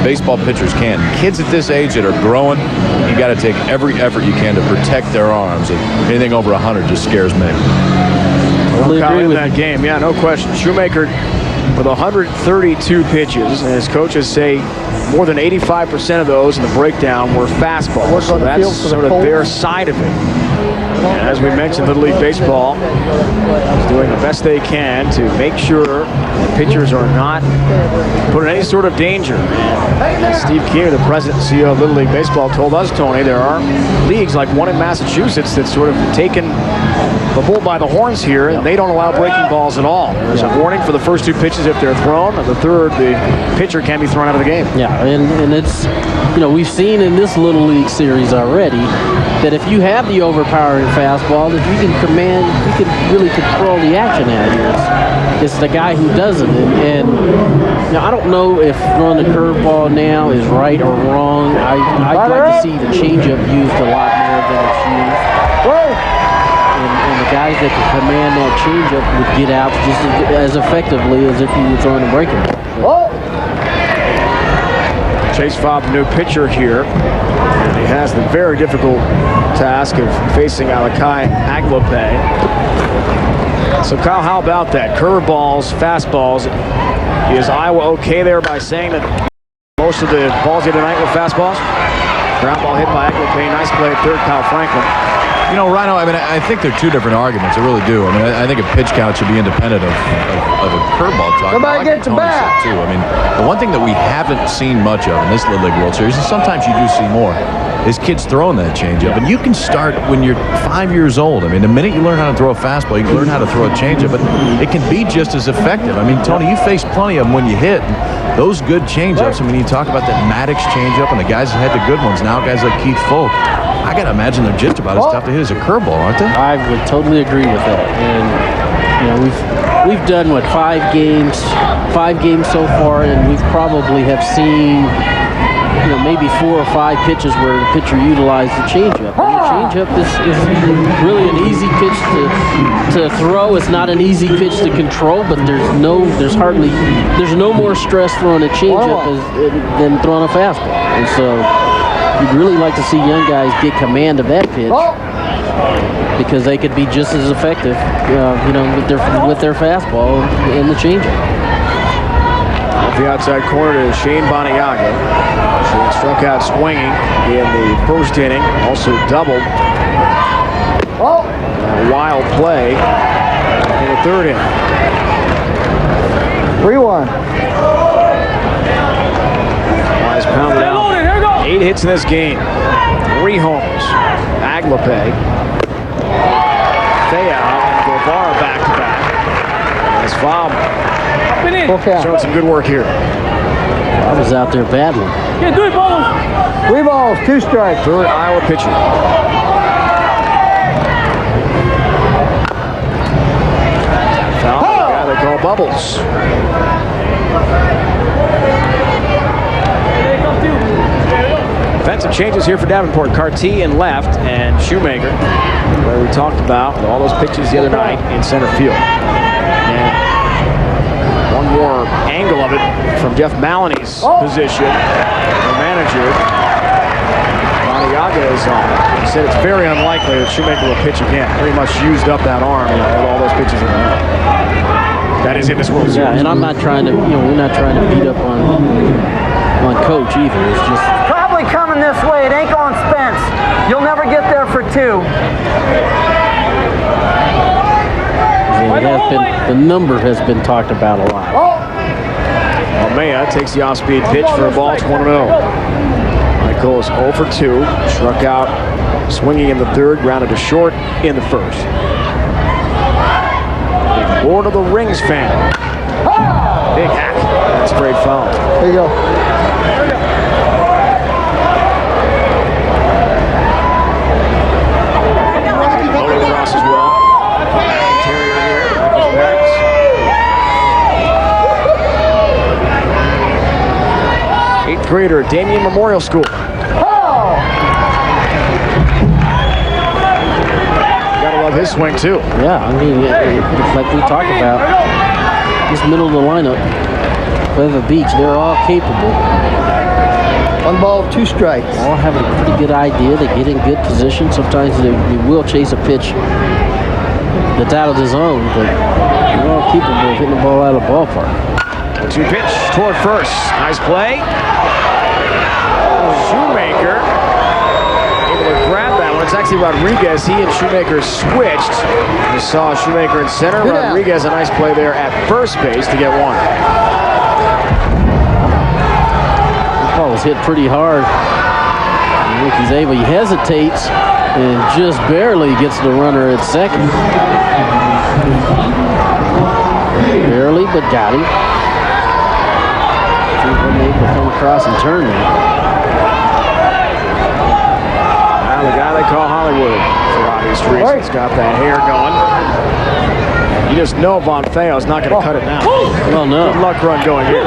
Baseball pitchers can't. Kids at this age that are growing, you got to take every effort you can to protect their arms. And anything over 100 just scares me. Totally agree with that game. Yeah, no question. Shoemaker with 132 pitches, and his coaches say more than 85% of those in the breakdown were fastballs. So that's sort of their side of it. And as we mentioned, Little League Baseball is doing the best they can to make sure that pitchers are not put in any sort of danger. And Steve Keener, the president and CEO of Little League Baseball, told us, Tony, there are leagues like one in Massachusetts that's sort of taken the bull by the horns here, and they don't allow breaking balls at all. There's a warning for the first two pitches if they're thrown, and the third, the pitcher can be thrown out of the game. Yeah, and it's, we've seen in this Little League series already that if you have the overpowering fastball, that you can really control the action out here. It's the guy who doesn't. And I don't know if throwing the curveball now is right or wrong. I'd like to see the changeup used a lot more than it's used. And the guys that can command that changeup would get out just as effectively as if you were throwing a breaking ball. Chase Fobb, the new pitcher here. And he has the very difficult task of facing Alakai Aglope. So, Kyle, how about that? Curveballs, fastballs. Is Iowa okay there by saying that most of the balls here tonight were fastballs? Ground ball hit by Aglope. Nice play at third, Kyle Franklin. Rhino, I think they're two different arguments. I really do. I think a pitch count should be independent of a curveball talk. Somebody get to bat. Too. The one thing that we haven't seen much of in this Little League World Series, and sometimes you do see more, is kids throwing that changeup. And you can start when you're 5 years old. The minute you learn how to throw a fastball, you can learn how to throw a changeup, but it can be just as effective. Tony, you face plenty of them when you hit. Those good changeups, you talk about that Maddox changeup and the guys that had the good ones, now guys like Keith Folk, I got to imagine they're just about as tough to hit as a curveball, aren't they? I would totally agree with that. And, we've done, 5 games so far, and we've probably have seen, maybe 4 or 5 pitches where the pitcher utilized the changeup. And the changeup is really an easy pitch to throw. It's not an easy pitch to control, but there's no more stress throwing a changeup than throwing a fastball. And so you'd really like to see young guys get command of that pitch because they could be just as effective, with their fastball and the changeup. Off the outside corner to Shane Baniaga. Shane struck out swinging in the first inning, also doubled. A wild play in the third inning. 3-1. Wise pounded out. 8 hits in this game. 3 homers. Aglope. Theau and Guevara back-to-back. As Fobb showing some good work here. I was out there battling. Yeah, 3 balls. 3 balls, 2 strikes. Third Iowa pitcher. Foul, the guy they call Bubbles. Defensive changes here for Davenport. Carty in left and Shoemaker, where we talked about all those pitches the other night in center field. And one more angle of it from Jeff Maloney's position. The manager, Baniaga, is on. He said it's very unlikely that Shoemaker will pitch again. Pretty much used up that arm with all those pitches in there. That is in this World Series. Yeah, and I'm not trying to, we're not trying to beat up on Coach either. It's just probably coming this way. It ain't going Spence. You'll never get there for 2. The number has been talked about a lot. Almeida takes the off-speed pitch for a ball. It's 1-0. Michael is 0 for 2. Struck out swinging in the third, grounded to short in the first. Big Lord of the Rings fan. Big hack. That's straight foul. There you go. Loaded across as well. Interior here. Eighth grader, Damien Memorial School. Gotta love his swing too. Yeah, I mean, like we talked about, this middle of the lineup, Weather Beach, they're all capable. 1 ball, 2 strikes. All have a pretty good idea. They get in good position. Sometimes they will chase a pitch that's out of the zone, but they're all capable of hitting the ball out of the ballpark. 2 pitch toward first. Nice play. Shoemaker able to grab that one. It's actually Rodriguez. He and Shoemaker switched. We saw Shoemaker in center. Rodriguez, a nice play there at first base to get one. This ball was hit pretty hard. Ricky's able, he hesitates and just barely gets the runner at second. Barely, but got him. Able to come across and turn there. Now the guy they call Hollywood for obvious reasons got that hair going. You just know Von Feo's not going to cut it now. Well, no. Good luck run going here.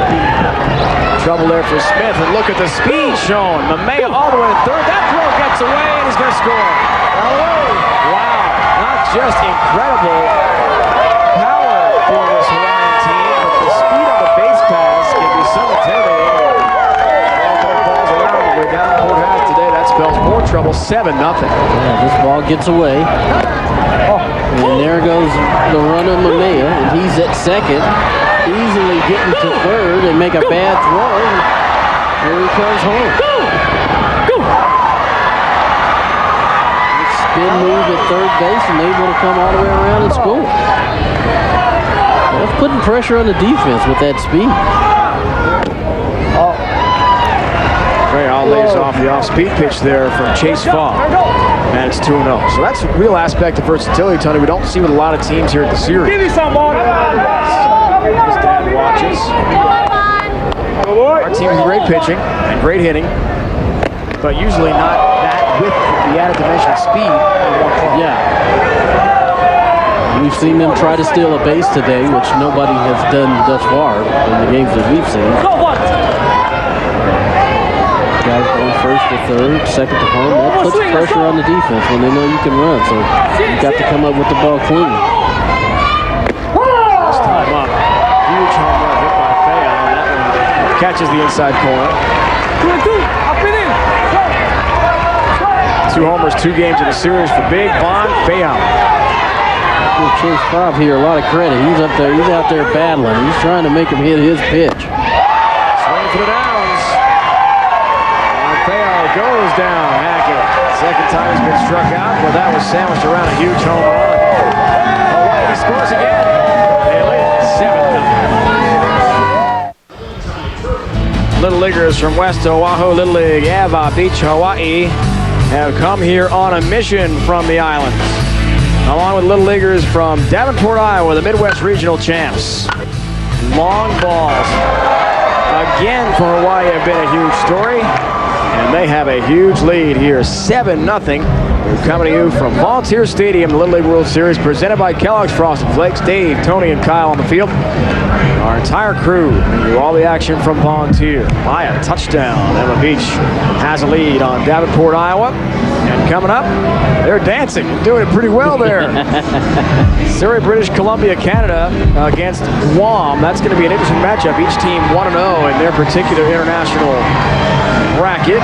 Trouble there for Smith, and look at the speed shown. Mamea all the way to third. That throw gets away, and he's going to score. Wow, not just incredible power for this Hawaiian team, but the speed on the base pass can be so intimidating. Balls around the way Davenport has today. That spells more trouble. 7-0. Yeah, this ball gets away. And there goes the runner Mamea, and he's at second, easily getting to third and make a bad throw. Here he comes home. Spin move at third base and able to come all the way around and score. That's putting pressure on the defense with that speed. All lays off the off-speed pitch there from Chase Fogg. And it's 2-0. So that's a real aspect of versatility, Tony, we don't see with a lot of teams here at the series. Give me some, boy. His dad watches. Our team has great pitching and great hitting, but usually not that with the added dimension of speed. Yeah. We've seen them try to steal a base today, which nobody has done thus far in the games that we've seen. Guys going first to third, second to home. That puts pressure on the defense when they know you can run. So you got to come up with the ball clean. Last time up, huge home run hit by Feo, and that one catches the inside corner. 2 homers, 2 games in the series for Big Von Feo. Give Chase Fogg here a lot of credit. He's up there. He's out there battling. He's trying to make him hit his pitch. Swing for the downs. Goes down, Hackett. Second time he's been struck out, but that was sandwiched around a huge home run. Hawaii scores again. They lead 7-0. Little Leaguers from West Oahu Little League, Ava Beach, Hawaii, have come here on a mission from the islands. Along with Little Leaguers from Davenport, Iowa, the Midwest Regional Champs. Long balls. Again for Hawaii have been a huge story. And they have a huge lead here, 7-0. We're coming to you from Volunteer Stadium, the Little League World Series, presented by Kellogg's Frosted Flakes. Dave, Tony, and Kyle on the field. Our entire crew bring you all the action from Volunteer. By a touchdown. Emma Beach has a lead on Davenport, Iowa. And coming up, they're dancing and doing it pretty well there. Surrey, British Columbia, Canada against Guam. That's going to be an interesting matchup. Each team 1-0 in their particular international bracket.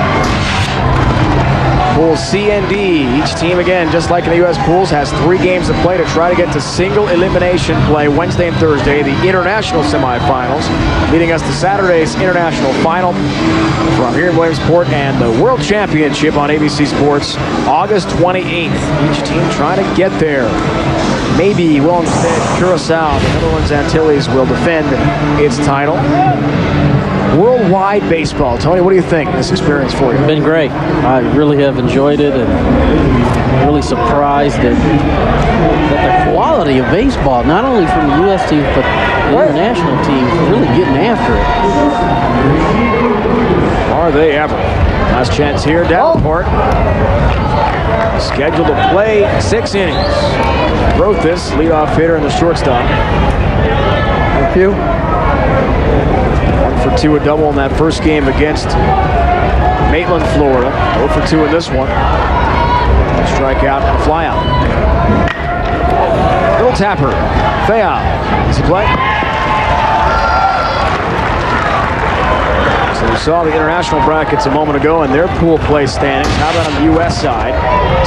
Pool C and D. Each team, again, just like in the U.S. pools, has 3 games to play to try to get to single elimination play Wednesday and Thursday, the international semifinals, leading us to Saturday's international final from here in Williamsport, and the World Championship on ABC Sports August 28th. Each team trying to get there. Maybe will instead Curacao, the Netherlands Antilles, will defend its title. Worldwide baseball. Tony, what do you think of this experience for you? It's been great. I really have enjoyed it and really surprised that the quality quality of baseball, not only from the U.S. teams, but the international teams really getting after it. Are they ever? Last chance here, Davenport. Scheduled to play 6 innings. Wrote this leadoff hitter and the shortstop. Thank you. 1 for 2, a double in that first game against Maitland, Florida. 0 for 2 in this one. Strikeout and a flyout. Little tapper. Fayal. Easy play. So we saw the international brackets a moment ago and their pool play standings. How about on the U.S. side?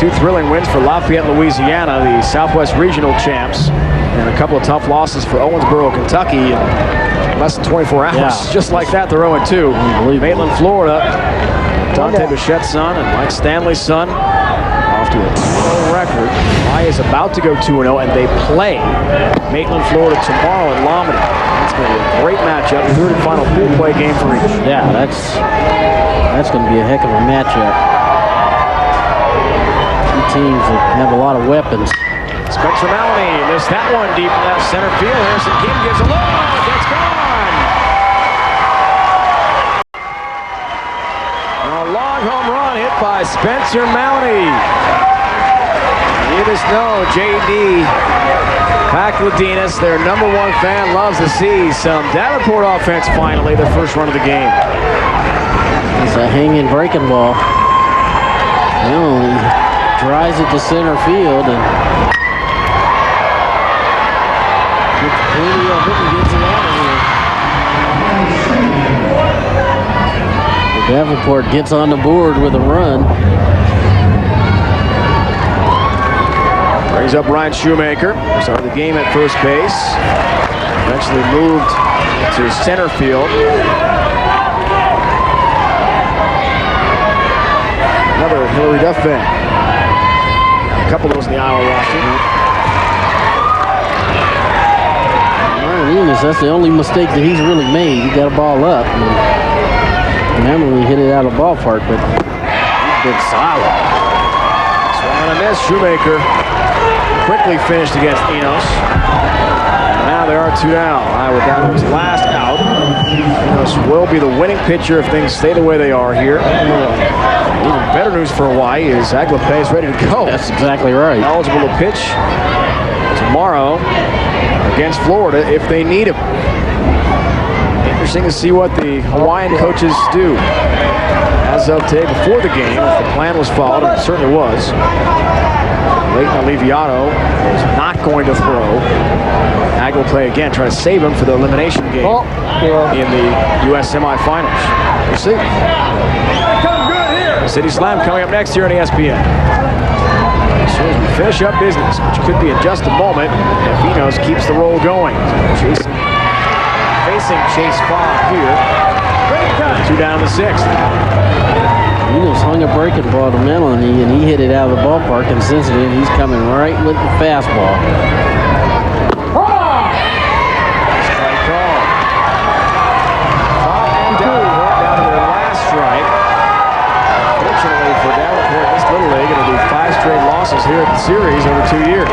2 thrilling wins for Lafayette, Louisiana, the Southwest Regional champs, and a couple of tough losses for Owensboro, Kentucky, in less than 24 hours. Yeah. Just like that, they're 0-2. Maitland, Florida, Dante Bichette's son and Mike Stanley's son, off to a 2-0 record. Hawai'i is about to go 2-0, and they play Maitland, Florida tomorrow in Lomini. It's going to be a great matchup. 3rd and final pool play game for each. Yeah, that's going to be a heck of a matchup. Two teams that have a lot of weapons. Spencer Maloney missed that one deep in that center field. Harrison King gives a look. It's gone. A long home run hit by Spencer Maloney. You just know J.D. Pacladinas, their #1 fan, loves to see some Davenport offense finally, the first run of the game. It's a hanging breaking ball. Maloney drives it to center field and gets plenty of it and gets it out of here. Davenport gets on the board with a run. Brings up Ryan Shoemaker. Started the game at first base. Eventually moved to center field. Another Hillary Duff fan. A couple of those in the Iowa roster. That's the only mistake that he's really made. He got a ball up. And Emily hit it out of the ballpark, but he's been solid. Swung on a miss. Shoemaker quickly finished against Enos. Now there are 2 down. Iowa down to his last out. Enos will be the winning pitcher if things stay the way they are here. Even better news for Hawai'i is Aglape is ready to go. That's exactly right. Eligible to pitch tomorrow against Florida if they need him. Interesting to see what the Hawaiian coaches do. As of today, before the game, if the plan was followed, and it certainly was, Leighton Aliviano is not going to throw. Aglape again, trying to save him for the elimination game in the U.S. semifinals. We'll see. City Slam coming up next here on ESPN. As soon as we finish up business, which could be in just a moment, if Enos keeps the roll going. Facing Chase Fogg here. 2 down in the 6th. Enos hung a breaking ball to Melanie, and he hit it out of the ballpark. And since then, he's coming right with the fastball. Strike call. Fogg and Davenport down to their last strike. Fortunately for Davenport, this Little League, it'll be 5 straight losses here at the series over 2 years.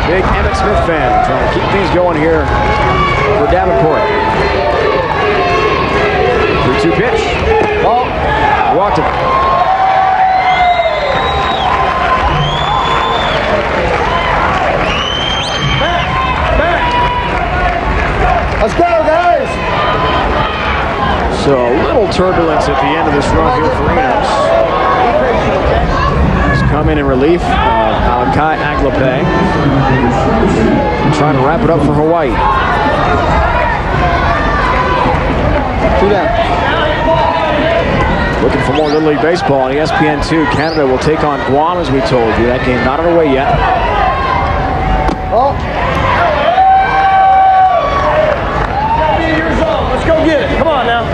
Big Emmett Smith fan trying to keep things going here for Davenport. 3-2 pitch. Ball. Walked him. Let's go, guys! So a little turbulence at the end of this run here for Enos. Come in relief of Alakai Aglape. Trying to wrap it up for Hawai'i. 2 down. Looking for more Little League baseball on ESPN2. Canada will take on Guam, as we told you. That game not underway yet. Oh. Let's go get it. Come on now.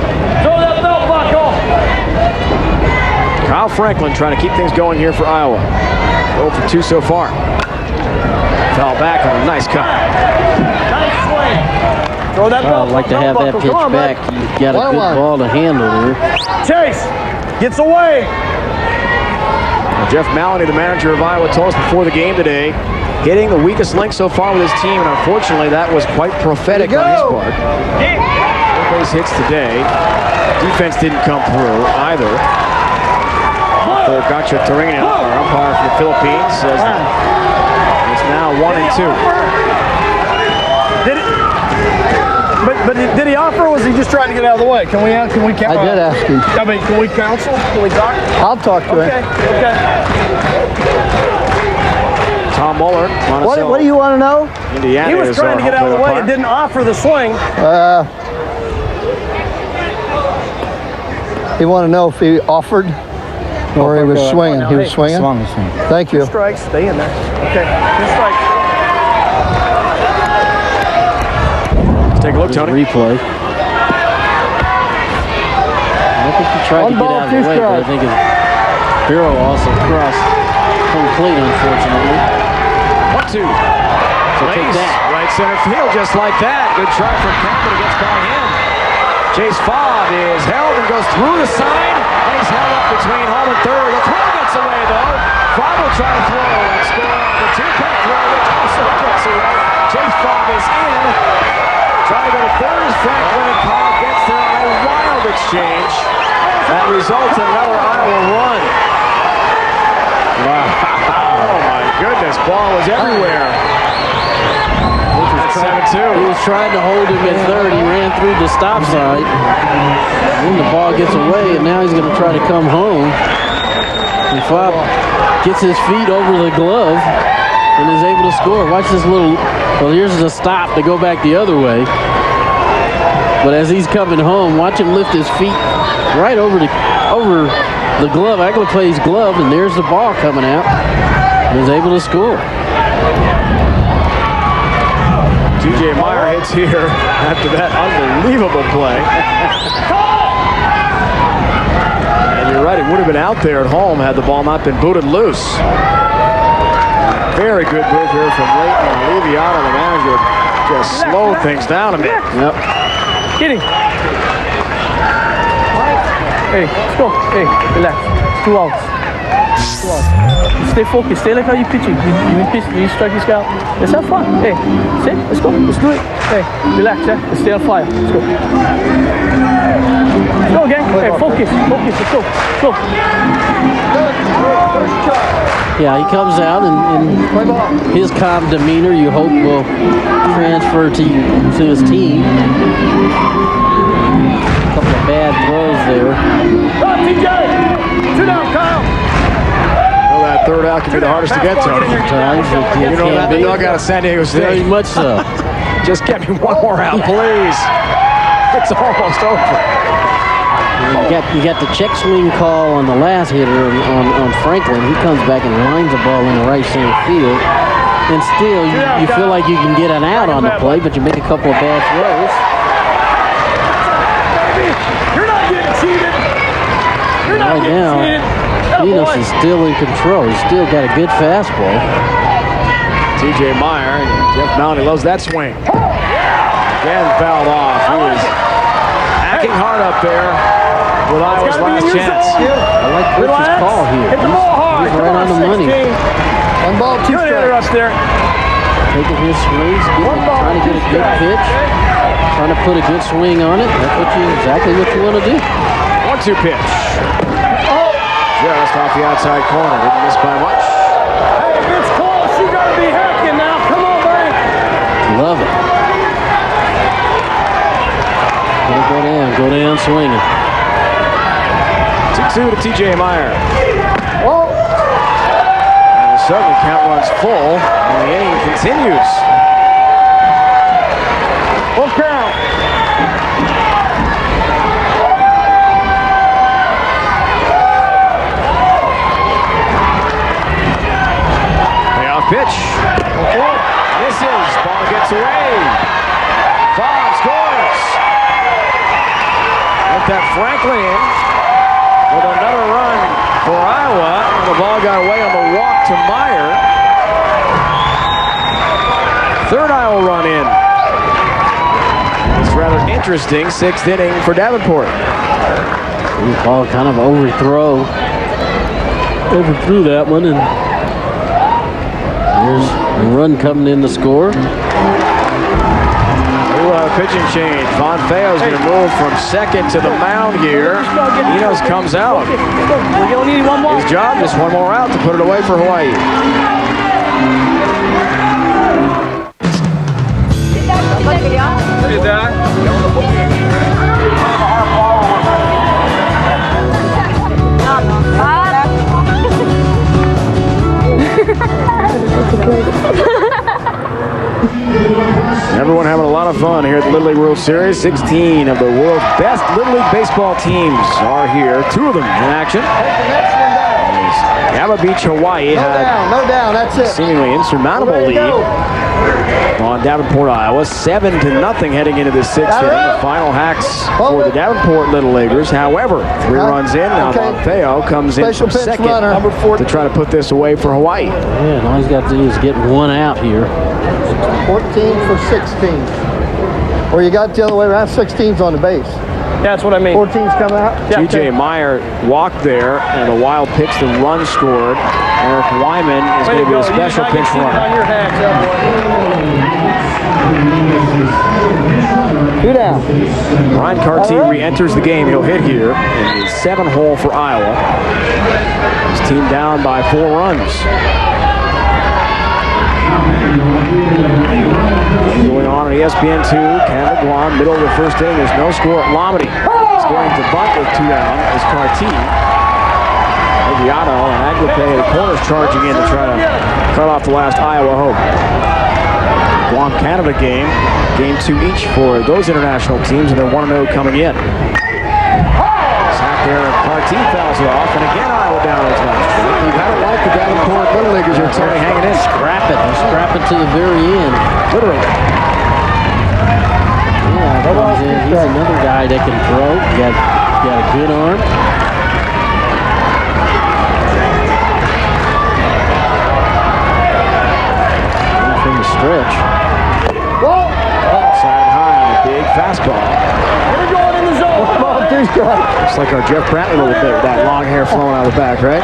Throw that belt back off. Kyle Franklin trying to keep things going here for Iowa. 0 for 2 so far. Foul back on a nice cut. Nice swing. Throw that ball. I'd like to have that pitch back. You've got a good ball to handle there. Chase gets away. Jeff Maloney, the manager of Iowa, told us before the game today, hitting the weakest link so far with his team, and unfortunately that was quite prophetic on his part. Base hits today. Defense didn't come through either. For Gotcha Turingin, our umpire from the Philippines, says it's now 1-2. Did he offer, or was he just trying to get out of the way? Can we count? I did ask him. I mean, can we counsel? Can we talk? I'll talk to him. Okay. Tom Muller. What do you want to know? Indiana he was trying to get out of the way. It didn't offer the swing. You want to know if he offered or he was swinging? He was swinging? Thank you. 2 strikes. Stay in there. Okay. 2 strikes. Let's take a look, Tony. Replay. I think he tried to get out of the way, but I think his Bureau also crossed home plate, unfortunately. 1-2. So take that. Right center field, just like that. Good try from Campbell. Gets by him. Chase Fobb is held and goes through the sign, and he's held up between home and third. The throw gets away, though. Fobb will try to throw and score the 2-pin throw, which also gets away. Chase Fobb is in. Trying to go to third as Franklin, and Cobb gets there on a wild exchange. That results in another Iowa run. Wow. Oh, my goodness. Ball was everywhere. That's 7-2. He was trying to hold him at third. He ran through the stop sign. Then the ball gets away, and now he's going to try to come home. And Fobb gets his feet over the glove and is able to score. Watch this little, well, here's the stop to go back the other way. But as he's coming home, watch him lift his feet right over the glove. Actually plays glove, and there's the ball coming out. And is able to score. TJ Meyer hits here after that unbelievable play. And you're right, it would have been out there at home had the ball not been booted loose. Very good move here from Leighton. Aliviano, the manager, just slowed things down a bit. Yep. Get him. Hey, let's go. Hey, relax. 2 outs. 2 outs. Stay focused. Stay like how you pitching. You strike this guy out. Let's have fun. Hey, sit. Let's go. Let's do it. Hey, relax. Let's stay on fire. Let's go. Let's go, gang. Hey, focus. Focus. Let's go. Let's go. Yeah, he comes out, and his calm demeanor, you hope, will transfer to his team. A couple of bad throws there. Come on, TJ! 2 down, Kyle! Well, that third out can be the hardest to get to. Sometimes you know that the dugout of San Diego State. Very much so. Just get me 1 more out, please. It's almost over. You got the check swing call on the last hitter on Franklin. He comes back and lines the ball in the right center field. And still, you feel like you can get an out on the play, but you make a couple of bad throws. You're not getting cheated. You're not right now, Enos is still in control. He's still got a good fastball. TJ Meyer, Jeff Maloney loves that swing. Again, fouled off. He was acting hard up there with Iowa's last chance. I like Rich's call here. Hit the ball hard. He's right on the money. 1 ball, 2 strikes. Up there. Taking his swings, trying to get a good pitch, trying to put a good swing on it. That's exactly what you want to do. 1-2 pitch. Just off the outside corner. Didn't miss by much. Hey, if it's close, you got to be hacking now. Come on, buddy. Love it. Go down swinging. 2-2 to TJ Meyer. And suddenly count runs full, and the inning continues. Full count. Payoff pitch. Misses. Ball gets away. Fobb scores. Get that Franklin in with another run for Iowa. The ball got away on the walk to Meyer. 3rd Iowa run in. interesting 6th inning for Davenport. Ball kind of overthrew that one, and there's a run coming in to score. We'll have a pitching change. Von Feo's going to move from second to the mound here. Enos comes out. We're going to need one more. His job, just one more out to put it away for Hawaii. Everyone having a lot of fun here at the Little League World Series. 16 of the world's best Little League baseball teams are here. 2 of them in action. Yaba Beach, Hawaii had no down, that's it. Seemingly insurmountable lead on Davenport, Iowa. 7-0 heading into this 6th inning. The final hacks for the Davenport Little Leaguers. However, 3 runs in. Now Von Feo comes in from second to try to put this away for Hawaii. Yeah, and all he's got to do is get one out here. 14 for 16. Or you got it the other way around, 16's on the base. That's what I mean. 14's coming out. T.J. Meyer walked there, and a wild pitch, the run scored. Eric Wyman is going to be a special pinch runner. On your hacks, 2 down. Ryan Carty re-enters the game. He'll hit here in the 7-hole for Iowa. His team down by 4 runs. Going on ESPN2, Canada Guam, middle of the 1st inning. There's no score at Lomedy. He's going to bunt with 2 down as Carty. Viano and Aglepe, the corners charging in to try to cut off the last Iowa hope. Guam Canada game 2 each for those international teams, and they're 1-0 coming in. Sack there, Carty fouls it off, and again Iowa down as last. You've had it like the Davenport Little Leaguers are totally hanging in. Scrapping to the very end. Literally. Yeah, he's another guy that can throw. Got a good arm. From the stretch. Side high on a big fastball. We're going in the zone. Come on, 2 strikes. Looks like our Jeff Brantley a little bit with that long hair flowing out of the back, right?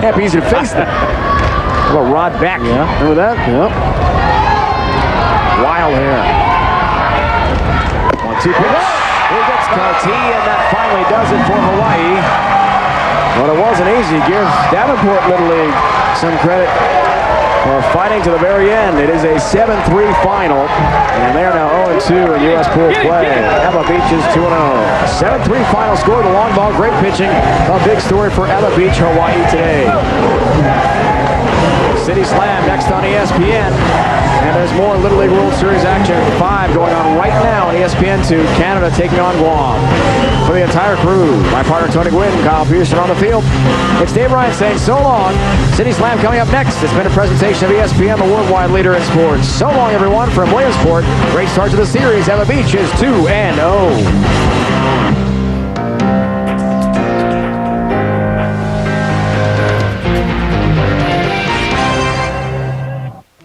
Can't be easy to face that. How about Rod Beck? Yeah. Remember that? Yep. Wild hair. 1-2 pitch. Here gets Carty, and that finally does it for Hawaii. But it wasn't easy. Give Davenport Little League some credit for fighting to the very end. It is a 7-3 final, and they are now 0-2 in U.S. pool play. Ella Beach is 2-0. 7-3 final score. The long ball, great pitching. A big story for Ella Beach, Hawaii today. City Slam next on ESPN. And there's more Little League World Series action at 5 going on right now on ESPN2. Canada taking on Guam. For the entire crew, my partner Tony Gwynn, Kyle Pearson on the field. It's Dave Ryan saying so long. City Slam coming up next. It's been a presentation of ESPN, the worldwide leader in sports. So long, everyone, from Williamsport. Great start to the series. Ella Beach is 2-0.